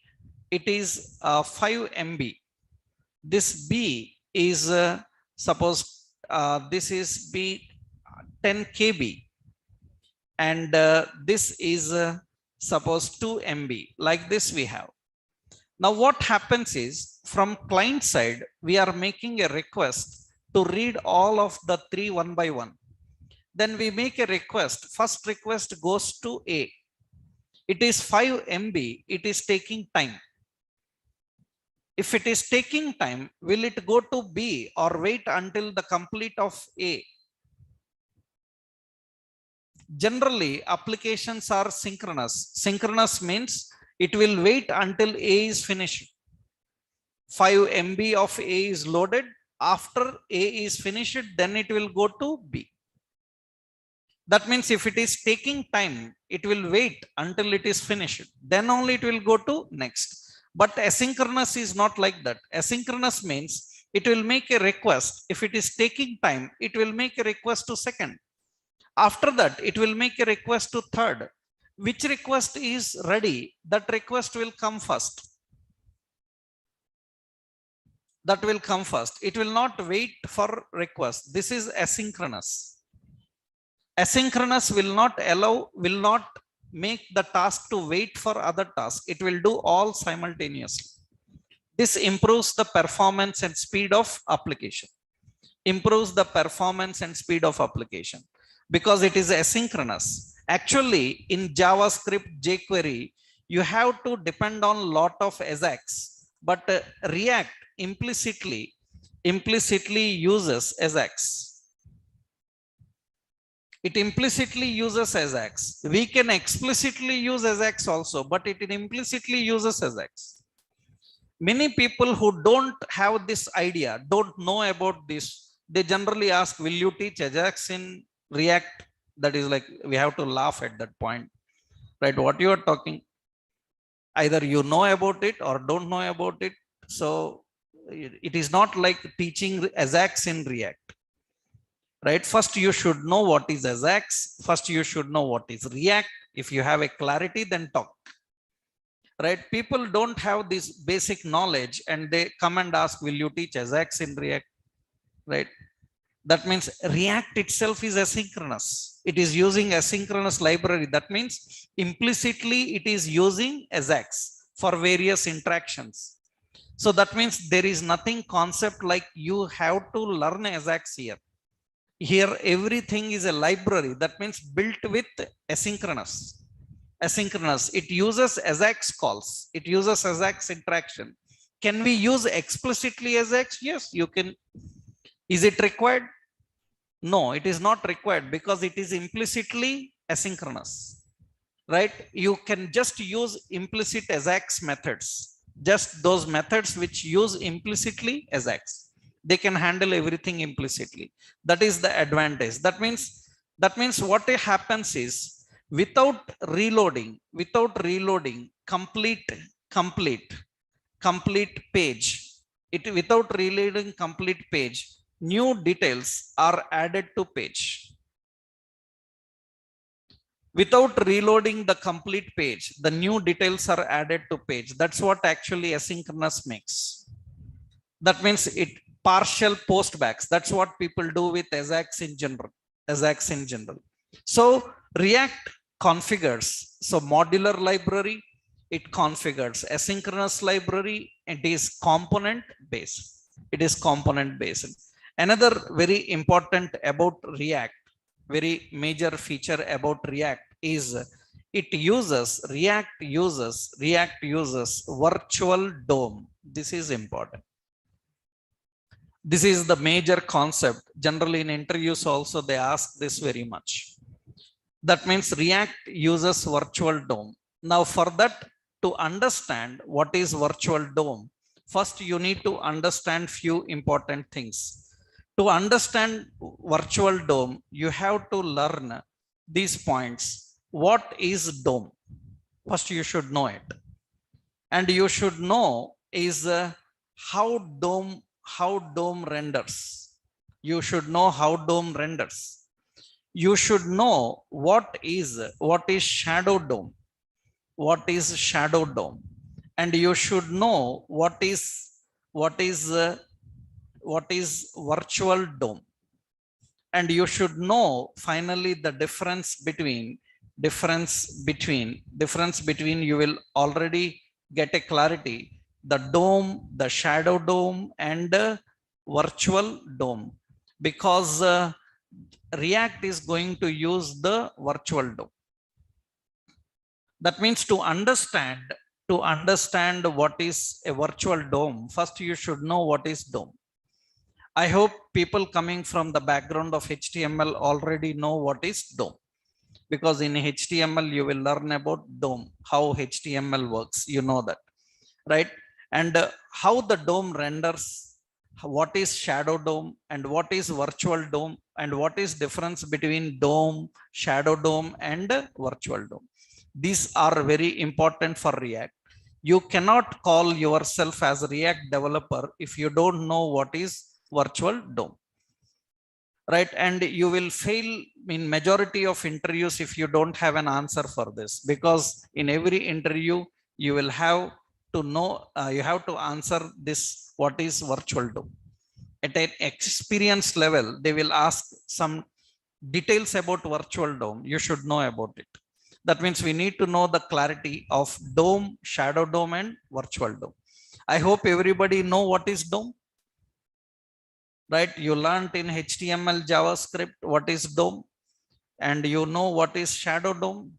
it is 5 MB. This B is suppose this is B 10 KB. And this is suppose 2 MB. Like this we have. Now what happens is, from client side, we are making a request to read all of the 3 one by one. Then we make a request. First request goes to A. It is 5 MB. It is taking time. If it is taking time, will it go to B or wait until the complete of A? Generally, applications are synchronous. Synchronous means it will wait until A is finished. 5 MB of A is loaded. After A is finished, then it will go to B. That means if it is taking time, it will wait until it is finished. Then only it will go to next. But asynchronous is not like that. Asynchronous means it will make a request. If it is taking time, it will make a request to second. After that, it will make a request to third. Which request is ready? That request will come first. That will come first. It will not wait for request. This is asynchronous. Asynchronous will not make the task to wait for other tasks. It will do all simultaneously. This improves the performance and speed of application. Improves the performance and speed of application because it is asynchronous. Actually, in JavaScript, jQuery, you have to depend on lot of AJAX, but React implicitly uses AJAX. It implicitly uses AJAX. We can explicitly use AJAX also, but it implicitly uses AJAX. Many people who don't have this idea, don't know about this, they generally ask, will you teach Ajax in React? That is like, we have to laugh at that point, right? What you are talking, either you know about it or don't know about it. So it is not like teaching Ajax in React, right? First, you should know what is Ajax. First, you should know what is React. If you have a clarity, then talk, right? People don't have this basic knowledge and they come and ask, will you teach Ajax in React, right? That means React itself is asynchronous. It is using asynchronous library. That means implicitly it is using Ajax for various interactions. So that means there is nothing concept like you have to learn Ajax here. Here everything is a library. That means built with asynchronous. Asynchronous, it uses Ajax calls, it uses Ajax interaction. Can we use explicitly Ajax? Yes, you can. Is it required? No, it is not required, because it is implicitly asynchronous, right? You can just use implicit Ajax methods, just those methods which use implicitly Ajax. They can handle everything implicitly. That is the advantage. That means what happens is, without reloading complete page, without reloading complete page, new details are added to page. Without reloading the complete page, the new details are added to page. That's what actually asynchronous makes. That means it partial postbacks. That's what people do with Ajax in general. So React configures. So modular library, it configures asynchronous library. It is component based. Another very important about React, very major feature about React is React uses virtual DOM. This is important. This is the major concept. Generally in interviews also they ask this very much. That means React uses virtual DOM. Now for that, to understand what is virtual DOM, first you need to understand few important things. To understand virtual DOM, you have to learn these points. What is DOM? First you should know it. And you should know is how DOM renders. You should know how DOM renders. You should know what is shadow DOM. And you should know what is virtual DOM. And you should know finally the difference between you will already get a clarity, the DOM, the shadow DOM, and virtual DOM, because React is going to use the virtual DOM. That means to understand what is a virtual DOM, first you should know what is DOM. I hope people coming from the background of HTML already know what is DOM, because in HTML you will learn about DOM, how HTML works, you know that, right? And how the DOM renders, what is shadow DOM, and what is virtual DOM, and what is difference between DOM, shadow DOM, and virtual DOM. These are very important for React. You cannot call yourself as a React developer if you don't know what is virtual DOM, right? And you will fail in majority of interviews if you don't have an answer for this, because in every interview you will have to know, you have to answer this, what is virtual DOM. At an experience level, they will ask some details about virtual DOM. You should know about it. That means we need to know the clarity of DOM, shadow DOM, and virtual DOM. I hope everybody know what is DOM, right? You learned in HTML, JavaScript what is DOM, and you know what is shadow DOM.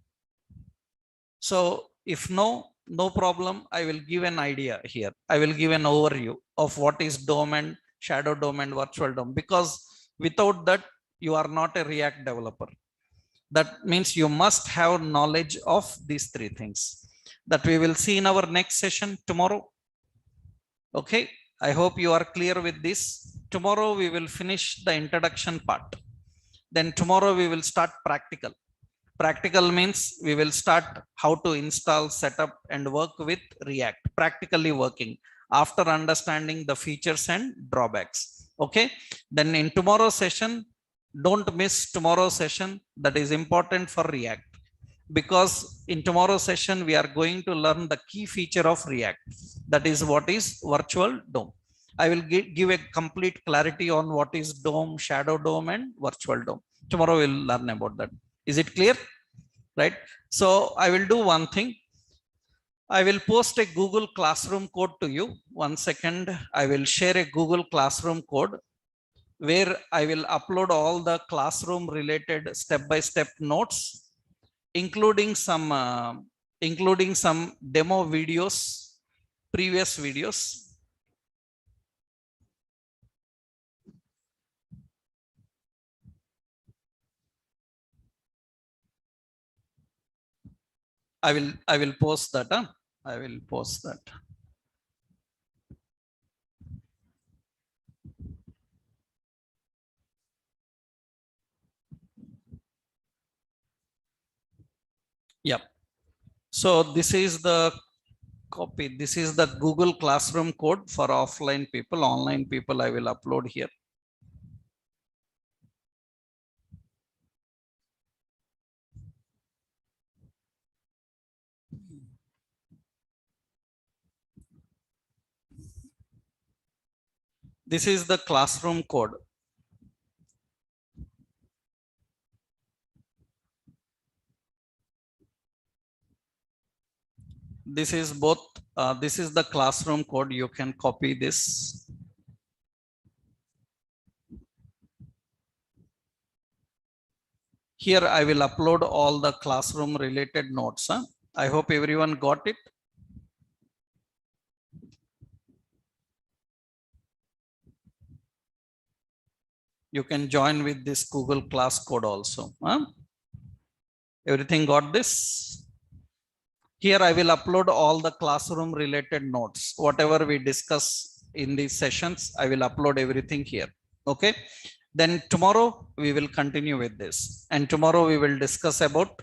So if no problem, I will give an idea here. I will give an overview of what is DOM and shadow DOM and virtual DOM, because without that you are not a React developer. That means you must have knowledge of these three things, that we will see in our next session tomorrow. Okay, I hope you are clear with this. Tomorrow we will finish the introduction part. Then tomorrow we will start practical. Practical means we will start how to install, setup and work with React, practically working after understanding the features and drawbacks. Okay, then in tomorrow's session, don't miss tomorrow's session. That is important for React, because in tomorrow's session we are going to learn the key feature of React, that is what is virtual DOM. I will give a complete clarity on what is DOM, shadow DOM and virtual DOM. Tomorrow we'll learn about that. Is it clear? Right. So I will do one thing. I will post a Google Classroom code to you. 1 second. I will share a Google Classroom code where I will upload all the classroom related step-by-step notes, including some demo videos, previous videos. I will post that. I will post that. Yep. So this is the copy. This is the Google Classroom code for offline people. Online people I will upload here. This is the classroom code. This is both. This is the classroom code. You can copy this. Here I will upload all the classroom related notes. I hope everyone got it. You can join with this Google class code also. Everything got this? Here I will upload all the classroom related notes. Whatever we discuss in these sessions, I will upload everything here. Okay. Then tomorrow we will continue with this. And tomorrow we will discuss about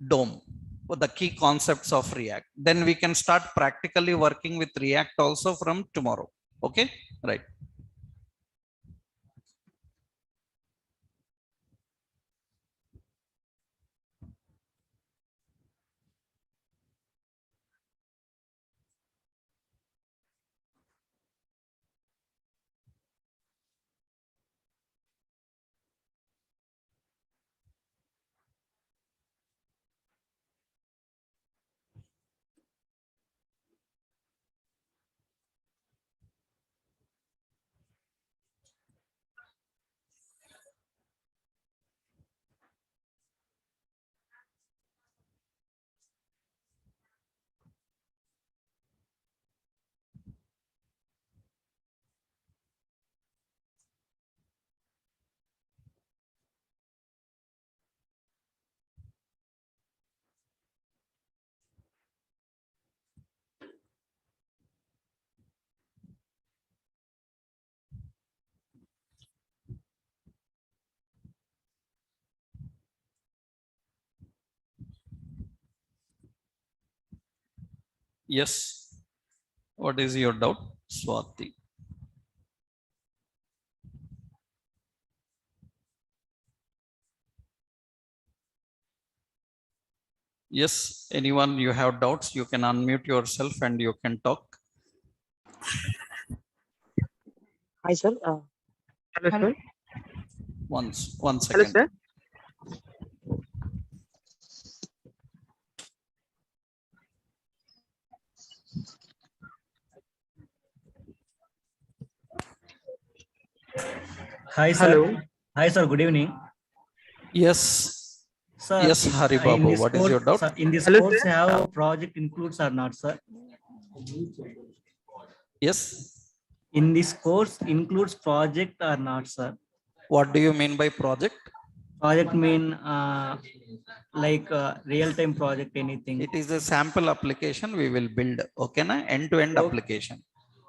DOM, the key concepts of React. Then we can start practically working with React also from tomorrow. Okay. Right. Yes. What is your doubt, Swati? Yes, anyone you have doubts, you can unmute yourself and you can talk. Hi, sir. Hello, sir. One second. Hello, sir. Hi, sir. Hello. Hi, sir. Good evening. Yes. Sir, Yes, Hari Babu, what is your doubt? Sir, in this Hello, course, sir. have project includes or not, sir? Yes. In this course includes project or not, sir? What do you mean by project? Project mean like real-time project, anything? It is a sample application we will build. Okay, na? End-to-end application.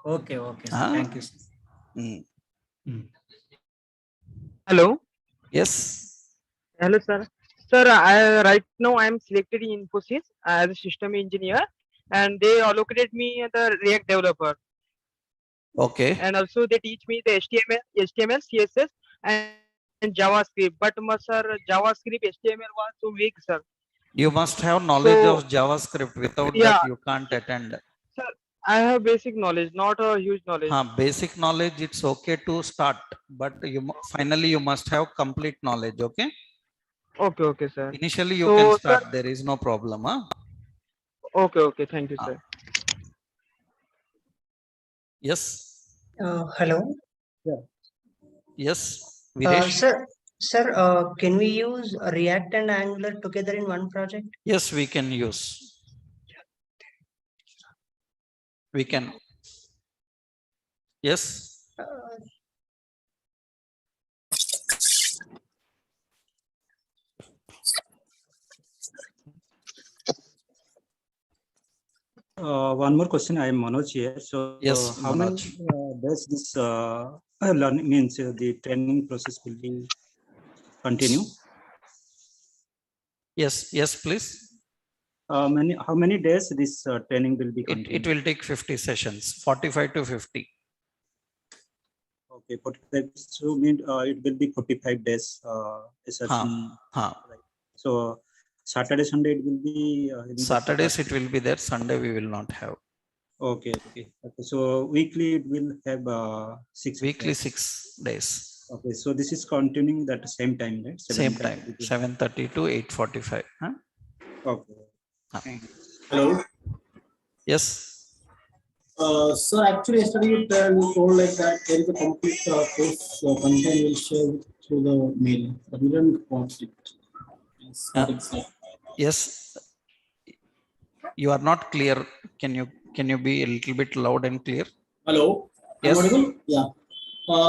Okay, okay, sir. Ah. Thank you, sir. Mm. Hello. Yes. Hello, sir. Sir, right now I am selected in Infosys as a system engineer, and they allocated me the React developer, Okay. and also they teach me the HTML, CSS, and JavaScript. But sir, JavaScript, HTML was so weak, sir. You must have knowledge So of JavaScript. Without yeah, that, you can't attend. sir, I have basic knowledge, not a huge knowledge. Basic knowledge, it's okay to start, but finally you must have complete knowledge. Okay. Okay, okay, sir. Initially you can So, sir, start. There is no problem. okay, okay. Thank you, Ah. sir. Yes. Hello. Yes. Videsh. Sir, can we use React and Angular together in one project? Yes, we can use. We can. Yes. Uh, One more question. I am Manoj here. So, Yes, how many days this learning means the training process will be continue? Yes. Yes, please. How many days this training will be It continued? will take 50 sessions, 45 to 50. Okay, 45. So mean it will be 45 days session. Right. So Saturday, Sunday it will be. In the Saturdays it will be there. Sunday we will not have. Okay. So weekly it will have 6 Weekly days. 6 days. Okay, so this is continuing that same time, right? Same 7:30 time, 7:30 to 8:45. Okay. Hello. Yes. So actually, yesterday you told like that there is a complete course content will share through the mail, but we didn't watch it. Yes, what exactly? Yes. You are not clear. Can you be a little bit loud and clear? Hello. I'm Yes. audible? Yeah.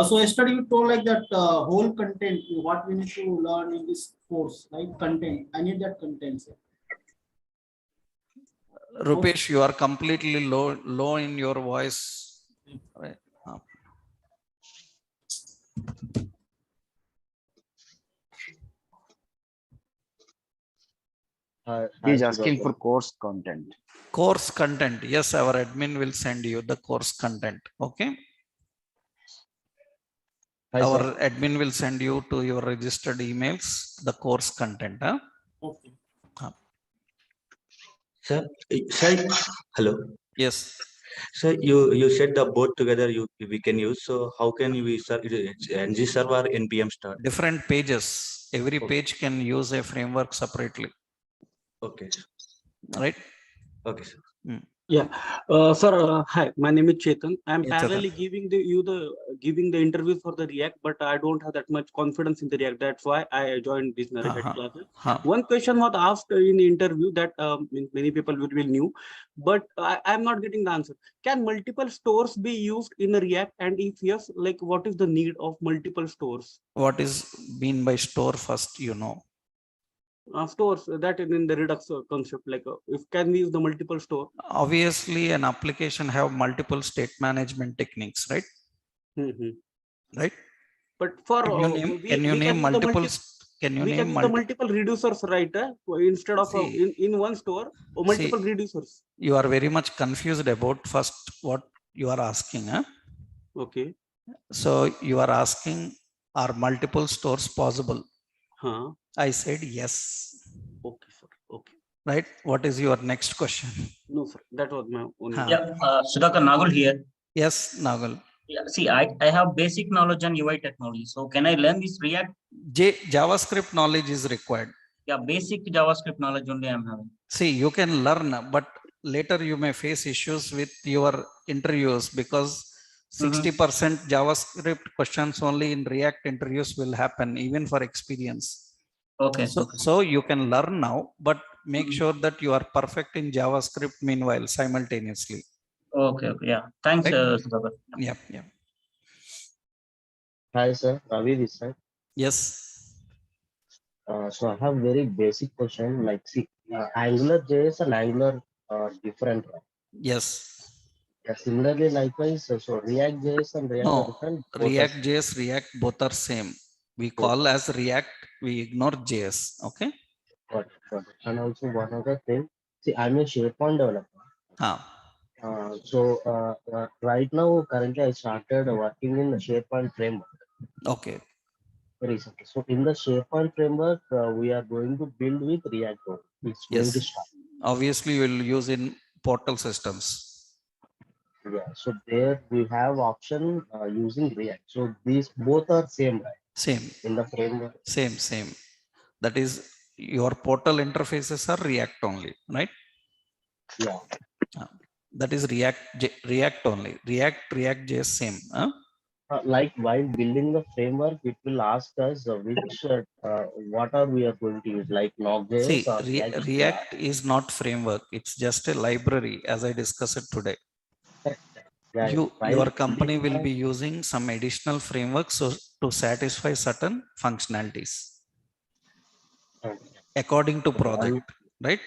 So yesterday you told like that whole content what we need to learn in this course, right? Content. I need that content. Sir. Rupesh, you are completely low in your voice. Right. He's asking for course content. Course content. Yes, our admin will send you the course content. Okay. Hi, our sir. admin will send you to your registered emails the course content. Okay. Sir, hello. Yes. So you said the both together we can use. So how can we sir NG server or npm start? Different pages. Every page can use a framework separately. Okay. Right. Okay, sir. Yeah, sir. Hi, my name is Chetan. I am Yes, parallelly giving the interview for the React, but I don't have that much confidence in the React. That's why I joined this React classes. One question was asked in the interview that many people will be new, but I am not getting the answer. Can multiple stores be used in a React? And if yes, like what is the need of multiple stores? What is mean by store first? Stores that in the Redux concept, like if can we use the multiple store? Obviously, an application have multiple state management techniques, right? Right. But for can you name multiple? Can you name multiple reducers, right? Instead of in one store, multiple reducers. You are very much confused about first what you are asking. Okay. So you are asking, are multiple stores possible? I said yes. Okay, sir. Okay. Right. What is your next question? No, sir. That was my only. Yeah, Sudhakar Nagul here. Yes, Nagul. Yeah, see, I have basic knowledge on UI technology. So can I learn this React? JavaScript knowledge is required. Yeah, basic JavaScript knowledge only I'm having. See, you can learn, but later you may face issues with your interviews because 60% JavaScript questions only in React interviews will happen, even for experience. Okay. So you can learn now, but make sure that you are perfect in JavaScript meanwhile simultaneously. Okay. Yeah. Thanks, right? Sudhakar. Yeah. Hi, sir. Ravi this side. Yes. So I have very basic question. Like, see, Angular JS and Angular are different. Right? Yes. Yeah, similarly, likewise, so React.js and React are No, different. Both are React.js, React, both are same. We call as React, we ignore JS. Okay. got it. And also one other thing. See, I'm a SharePoint developer. Right now, currently, I started working in the SharePoint framework. Okay. Recently. So in the SharePoint framework, we are going to build with React. It's going to Yes. start. Obviously, you will use in portal systems. Yeah. So there we have option using React. So these both are same, right? Same. In the framework. Same. That is, your portal interfaces are React only, right? Yeah. That is React only. React.js same. Huh? Like while building the framework, it will ask us what are we are going to use, like Node.js See, or React. React is not framework. It's just a library, as I discussed it today. Your company will be using some additional frameworks to satisfy certain functionalities according to project, right?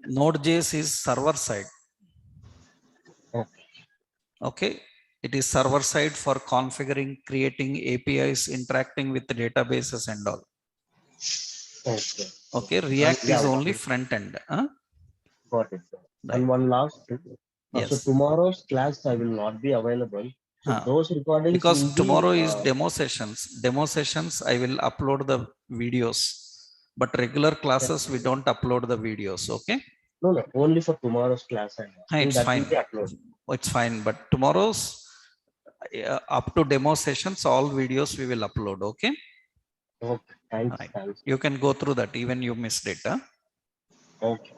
Node.js is server side. Okay. It is server side for configuring, creating APIs, interacting with the databases and all. Okay. React is only front end. Huh? Got it. Right. And one last thing. Yes. So tomorrow's class I will not be available. So those recordings because will tomorrow be, is demo sessions. Demo sessions, I will upload the videos, but regular classes we don't upload the videos. Okay. No, only for tomorrow's class. It's fine. It's fine. But tomorrow's up to demo sessions, all videos we will upload. Okay. Okay. Thanks. You can go through that. Even you missed it. Huh? Okay.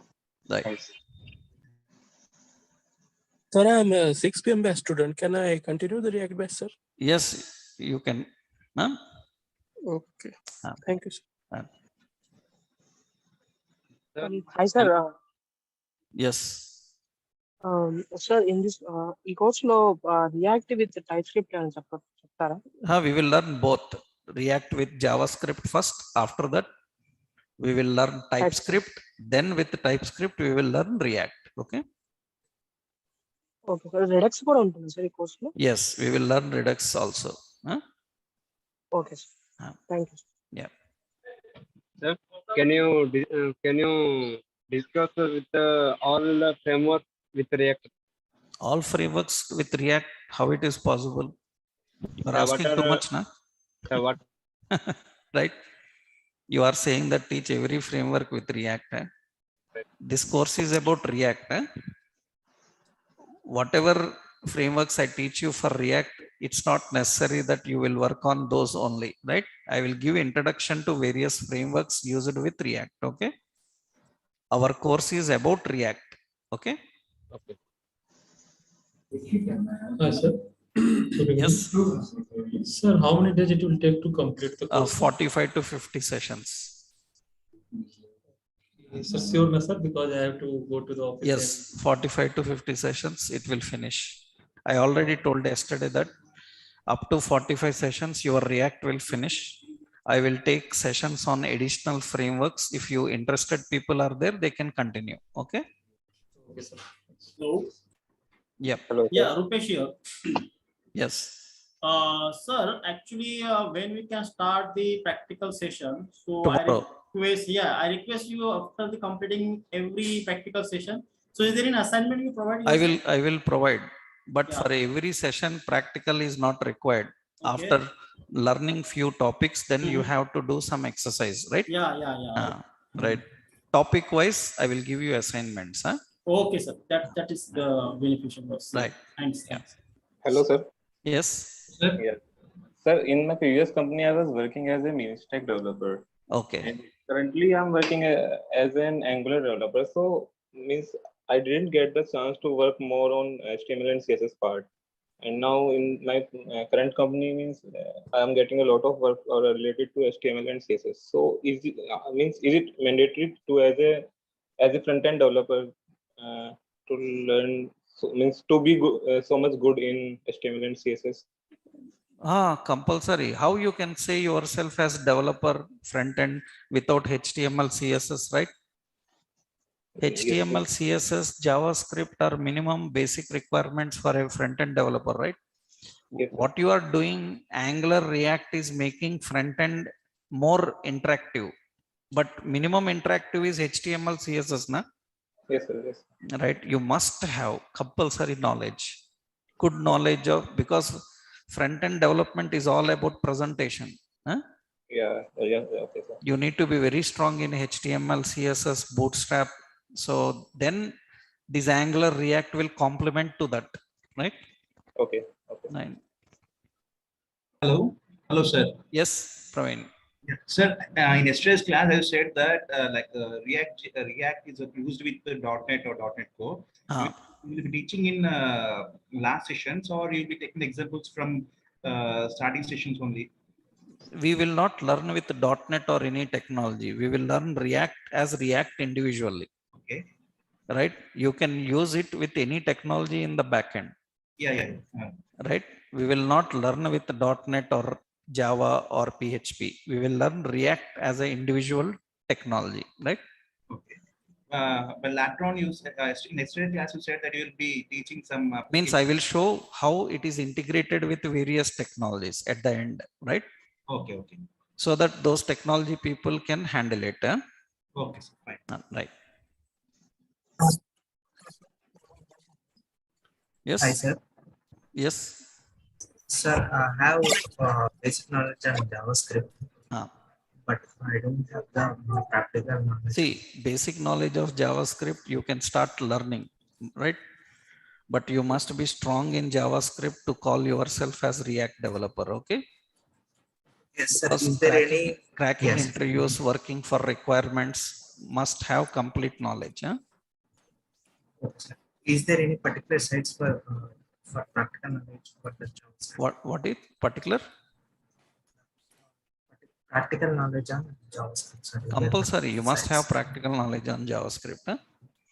Right. Thanks. Sir, I'm a 6 p.m. batch student. Can I continue the React batch, sir? Yes, you can. Huh? Okay. Thank you, sir. Hi, sir. Yes. Sir, in this course lo React with TypeScript and చెప్తారా? We will learn both. React with JavaScript first. After that, we will learn TypeScript. Then with TypeScript, we will learn React. Okay. Okay. Redux కూడా ఉంటుంది sir ఈ course లో? Yes, we will learn Redux also. Huh? Okay, sir. Thank you. Yeah. Sir, can you discuss with all the framework with React? All frameworks with React, how it is possible? You are asking too much, na? What? Right? You are saying that teach every framework with React. Eh? This course is about React. Eh? Whatever frameworks I teach you for React, it's not necessary that you will work on those only, right? I will give introduction to various frameworks used with React. Okay. Our course is about React. Okay. Okay. Sir. Yes. Sir, how many days it will take to complete the course? 45 to 50 sessions. Sir, sure, sir, because I have to go to the office. Yes, 45 to 50 sessions, it will finish. I already told yesterday that up to 45 sessions, your React will finish. I will take sessions on additional frameworks. If you interested people are there, they can continue. Okay. Okay, sir. Hello. Yep. Hello, yeah, Rupesh here. Yes. Sir, actually, when we can start the practical session? So tomorrow. I request you after the completing every practical session. So is there an assignment you provide? I will provide, but for every session, practical is not required. Okay. After learning few topics, then you have to do some exercise, right? Yeah. Right. Topic wise, I will give you assignments. Huh? Okay, sir. That is the beneficial. Right. Thanks. Hello, sir. Yes. Sir. Yeah. Sir, in my previous company, I was working as a mini-stack developer. Okay. And currently, I'm working as an Angular developer. So, means I didn't get the chance to work more on HTML and CSS part. And now in my current company, means I am getting a lot of work related to HTML and CSS. So, is it mandatory to as a front-end developer to learn? So, means to be so much good in HTML and CSS? Compulsory. How you can say yourself as developer front end without HTML, CSS, right? HTML, CSS, JavaScript are minimum basic requirements for a front-end developer, right? Yes, What you are doing, Angular React is making front-end more interactive, but minimum interactive is HTML, CSS, na? yes, sir. Yes. Right? You must have compulsory knowledge, good knowledge of, because front-end development is all about presentation. Huh? Yeah. Yeah. Okay, sir. You need to be very strong in HTML, CSS, Bootstrap. So then this Angular React will complement to that, right? Okay. Okay. Right. Hello. Hello, sir. Yes, Praveen. Yeah. Sir, in yesterday's class, I said that React is used with the .NET or .NET Core. You will be teaching in last sessions, or you'll be taking examples from starting sessions only? We will not learn with .NET or any technology. We will learn React as React individually. Okay. Right? You can use it with any technology in the backend. Yeah. Right? We will not learn with .NET or Java or PHP. We will learn React as an individual technology, right? Okay. But later on, you said, in yesterday's class, you said that you will be teaching some. Means I will show how it is integrated with various technologies at the end, right? Okay. So that those technology people can handle it. Huh? Okay, sir. Fine. Right. Yes. Hi, sir. Yes. Sir, I have basic knowledge on JavaScript, but I don't have the practical knowledge. See, basic knowledge of JavaScript, you can start learning, right? But you must be strong in JavaScript to call yourself as React developer, okay? Yes, sir. Because Is there cracking yes. interviews, working for requirements must have complete knowledge. Huh? Okay, sir. Is there any particular sites for practical knowledge for the JavaScript? What is particular? Practical knowledge on JavaScript. Sir. Compulsory. You must have practical knowledge on JavaScript. Huh?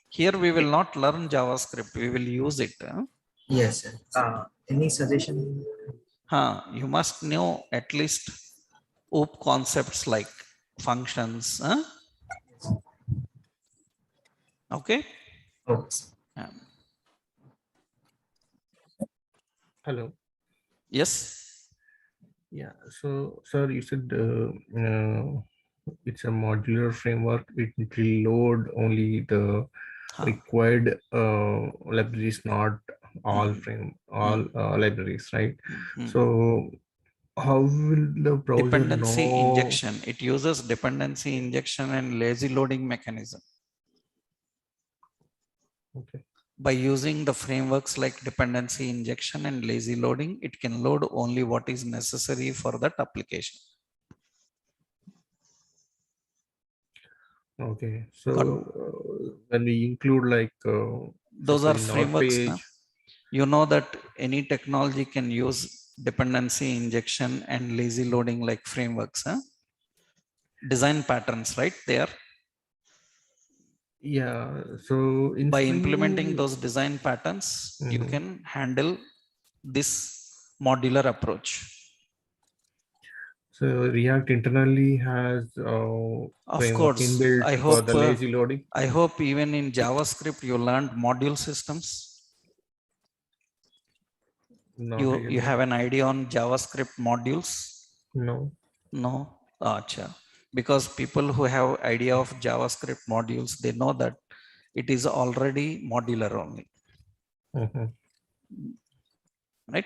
Here we will not learn JavaScript. We will use it. Huh? Yes, sir. Any suggestion? You must know at least OOP concepts like functions. Huh? Okay. Okay. Hello. Yes. Yeah. So, sir, you said it's a modular framework. It will load only the required libraries, not all libraries, right? So how will the browser dependency know? injection? It uses dependency injection and lazy loading mechanism. Okay. By using the frameworks like dependency injection and lazy loading, it can load only what is necessary for that application. Okay, so when we include like those are frameworks, you know that any technology can use dependency injection and lazy loading like frameworks. Design patterns, right? They are. Yeah, so by implementing those design patterns, you can handle this modular approach. So React internally has of course inbuilt I hope for the lazy loading. I hope even in JavaScript you learned module systems. You have an idea on JavaScript modules? No. Acha. Because people who have idea of JavaScript modules, they know that it is already modular only. Right?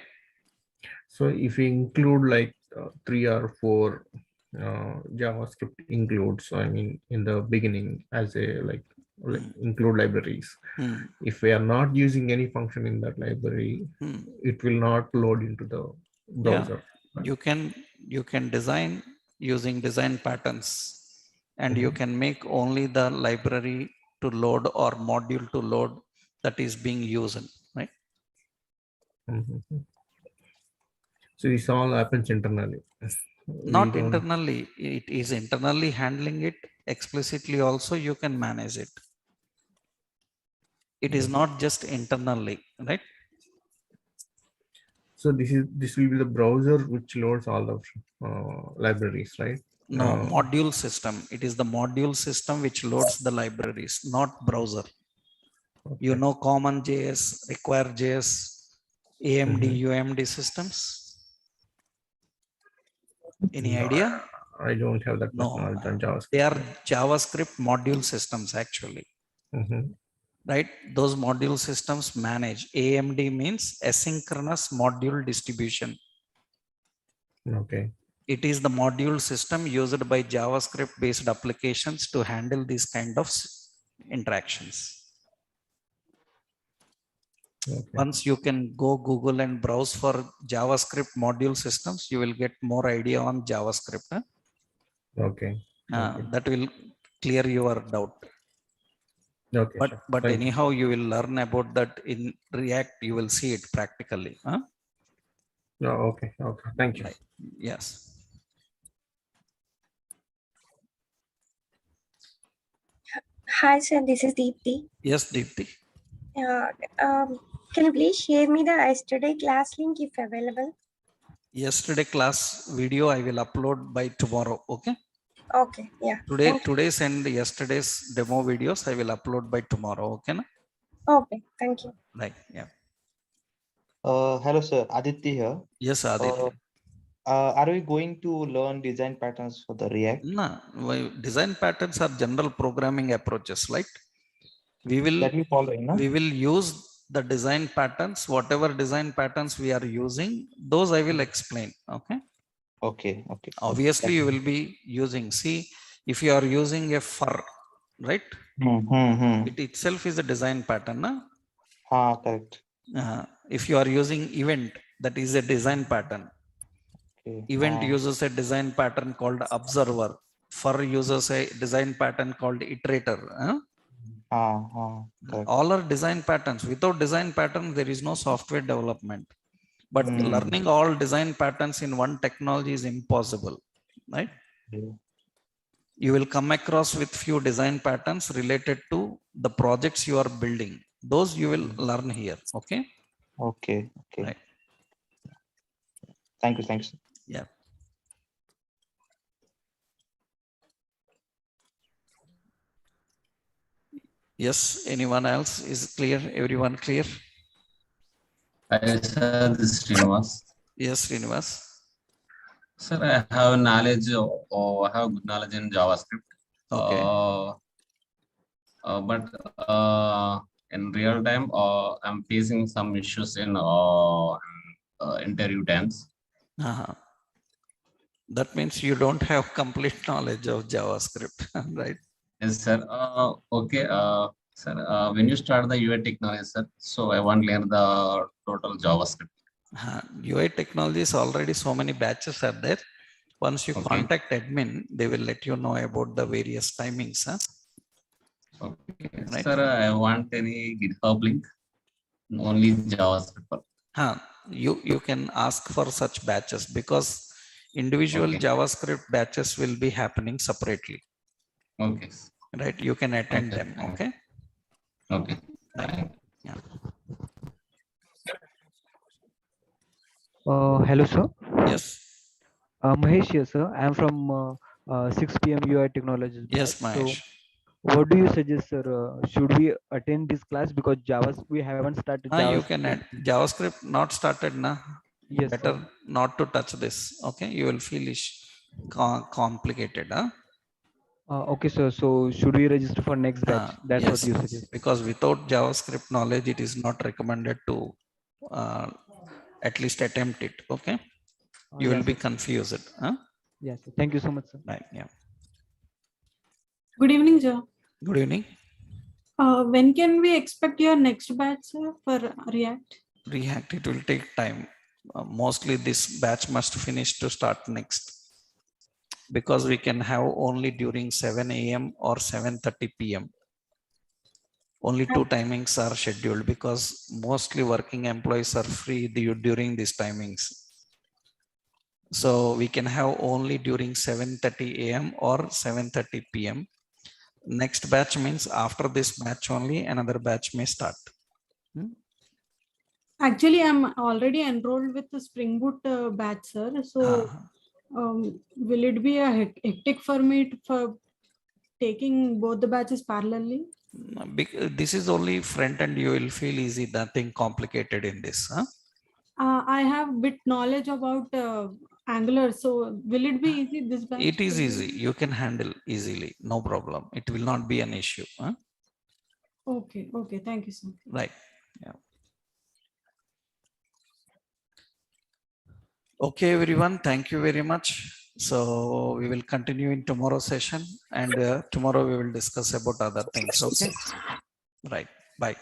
So if we include like 3 or 4 JavaScript includes, I mean, in the beginning as a like include libraries. If we are not using any function in that library, it will not load into the browser. Yeah. You can design using design patterns, and you can make only the library to load or module to load that is being used, right? So this all happens internally. Not internally, it is internally handling it. Explicitly also you can manage it. It is not just internally, right? So this will be the browser which loads all the libraries, right? No, module system. It is the module system which loads the libraries, not browser. You know common JS, require JS, AMD, UMD systems? Any idea? I don't have that much No, knowledge on JavaScript. they are JavaScript module systems actually. Right? Those module systems manage. AMD means asynchronous module distribution. Okay. It is the module system used by JavaScript based applications to handle these kind of interactions. Okay. Once you can go Google and browse for JavaScript module systems, you will get more idea on JavaScript. Huh? Okay. That will clear your doubt. Okay. But anyhow, you will learn about that in React. You will see it practically. Huh? No, okay. Okay. Thank you. Right. Yes. Hi, sir. This is Deepthi. Yes, Deepthi. Can you please share me the yesterday class link if available? Yesterday class video I will upload by tomorrow. Okay. Okay. Yeah. Today's and yesterday's demo videos I will upload by tomorrow. Okay. Na? Okay. Thank you. Right. Yeah. Hello, sir. Aditya here. Yes, Aditya. Are we going to learn design patterns for the React? No, design patterns are general programming approaches, right? We will use the design patterns, whatever design patterns we are using, those I will explain. Okay. Okay. Obviously, you will be using. See, if you are using a fur, right? It itself is a design pattern. Na? Correct. If you are using event, that is a design pattern. Event uses a design pattern called observer. Fur uses a design pattern called iterator. All are design patterns. Without design pattern, there is no software development. But learning all design patterns in one technology is impossible, right? You will come across with few design patterns related to the projects you are building. Those you will learn here. Okay. Okay. Right. Thanks. Yeah. Yes. Anyone else is clear? Everyone clear? Sir, this is Srinivas. Yes, Srinivas. Sir, I have knowledge I have good knowledge in JavaScript. Okay. But in real time, I'm facing some issues in interview times. That means you don't have complete knowledge of JavaScript, right? Yes, sir. Okay. Sir, when you start the UI technology, sir, so I want to learn the total JavaScript. UI technologies already so many batches are there. Once you contact admin, they will let you know about the various timings. Huh? Okay. Right? Sir, I want any GitHub link, only JavaScript. You can ask for such batches because individual JavaScript batches will be happening separately. Okay. Right? You can attend them. Okay. Okay. Right. Yeah. Hello, sir. Yes. Mahesh here, sir. I am from 6 p.m. UI Technologies. Yes, Mahesh. So, what do you suggest, sir? Should we attend this class because we haven't started JavaScript? You can add JavaScript not started, na? Yes. Better Sir. not to touch this. Okay, you will feel complicated. Huh? Okay, sir. So, should we register for next batch? That's yes, what you suggest. Because without JavaScript knowledge, it is not recommended to at least attempt it. Okay, you will be confused. Huh? Yes. Sir. Thank you so much, sir. Right. Yeah. Good evening, sir. Good evening. When can we expect your next batch, sir, for React? React, it will take time. Mostly this batch must finish to start next. Because we can have only during 7 a.m. or 7:30 p.m. Only two timings are scheduled because mostly working employees are free during these timings. So we can have only during 7:30 a.m. or 7:30 p.m. Next batch means after this batch only another batch may start. Actually, I'm already enrolled with the Spring Boot batch, sir. So will it be a hectic for me for taking both the batches parallelly? This is only front end, you will feel easy, nothing complicated in this. Huh? I have bit knowledge about Angular, so will it be easy this batch? It is easy, you can handle easily, no problem. It will not be an issue. Huh? Okay, okay, thank you, sir. Right. Yeah. Okay, everyone, thank you very much. So we will continue in tomorrow's session, and tomorrow we will discuss about other things. Okay. Right. Bye.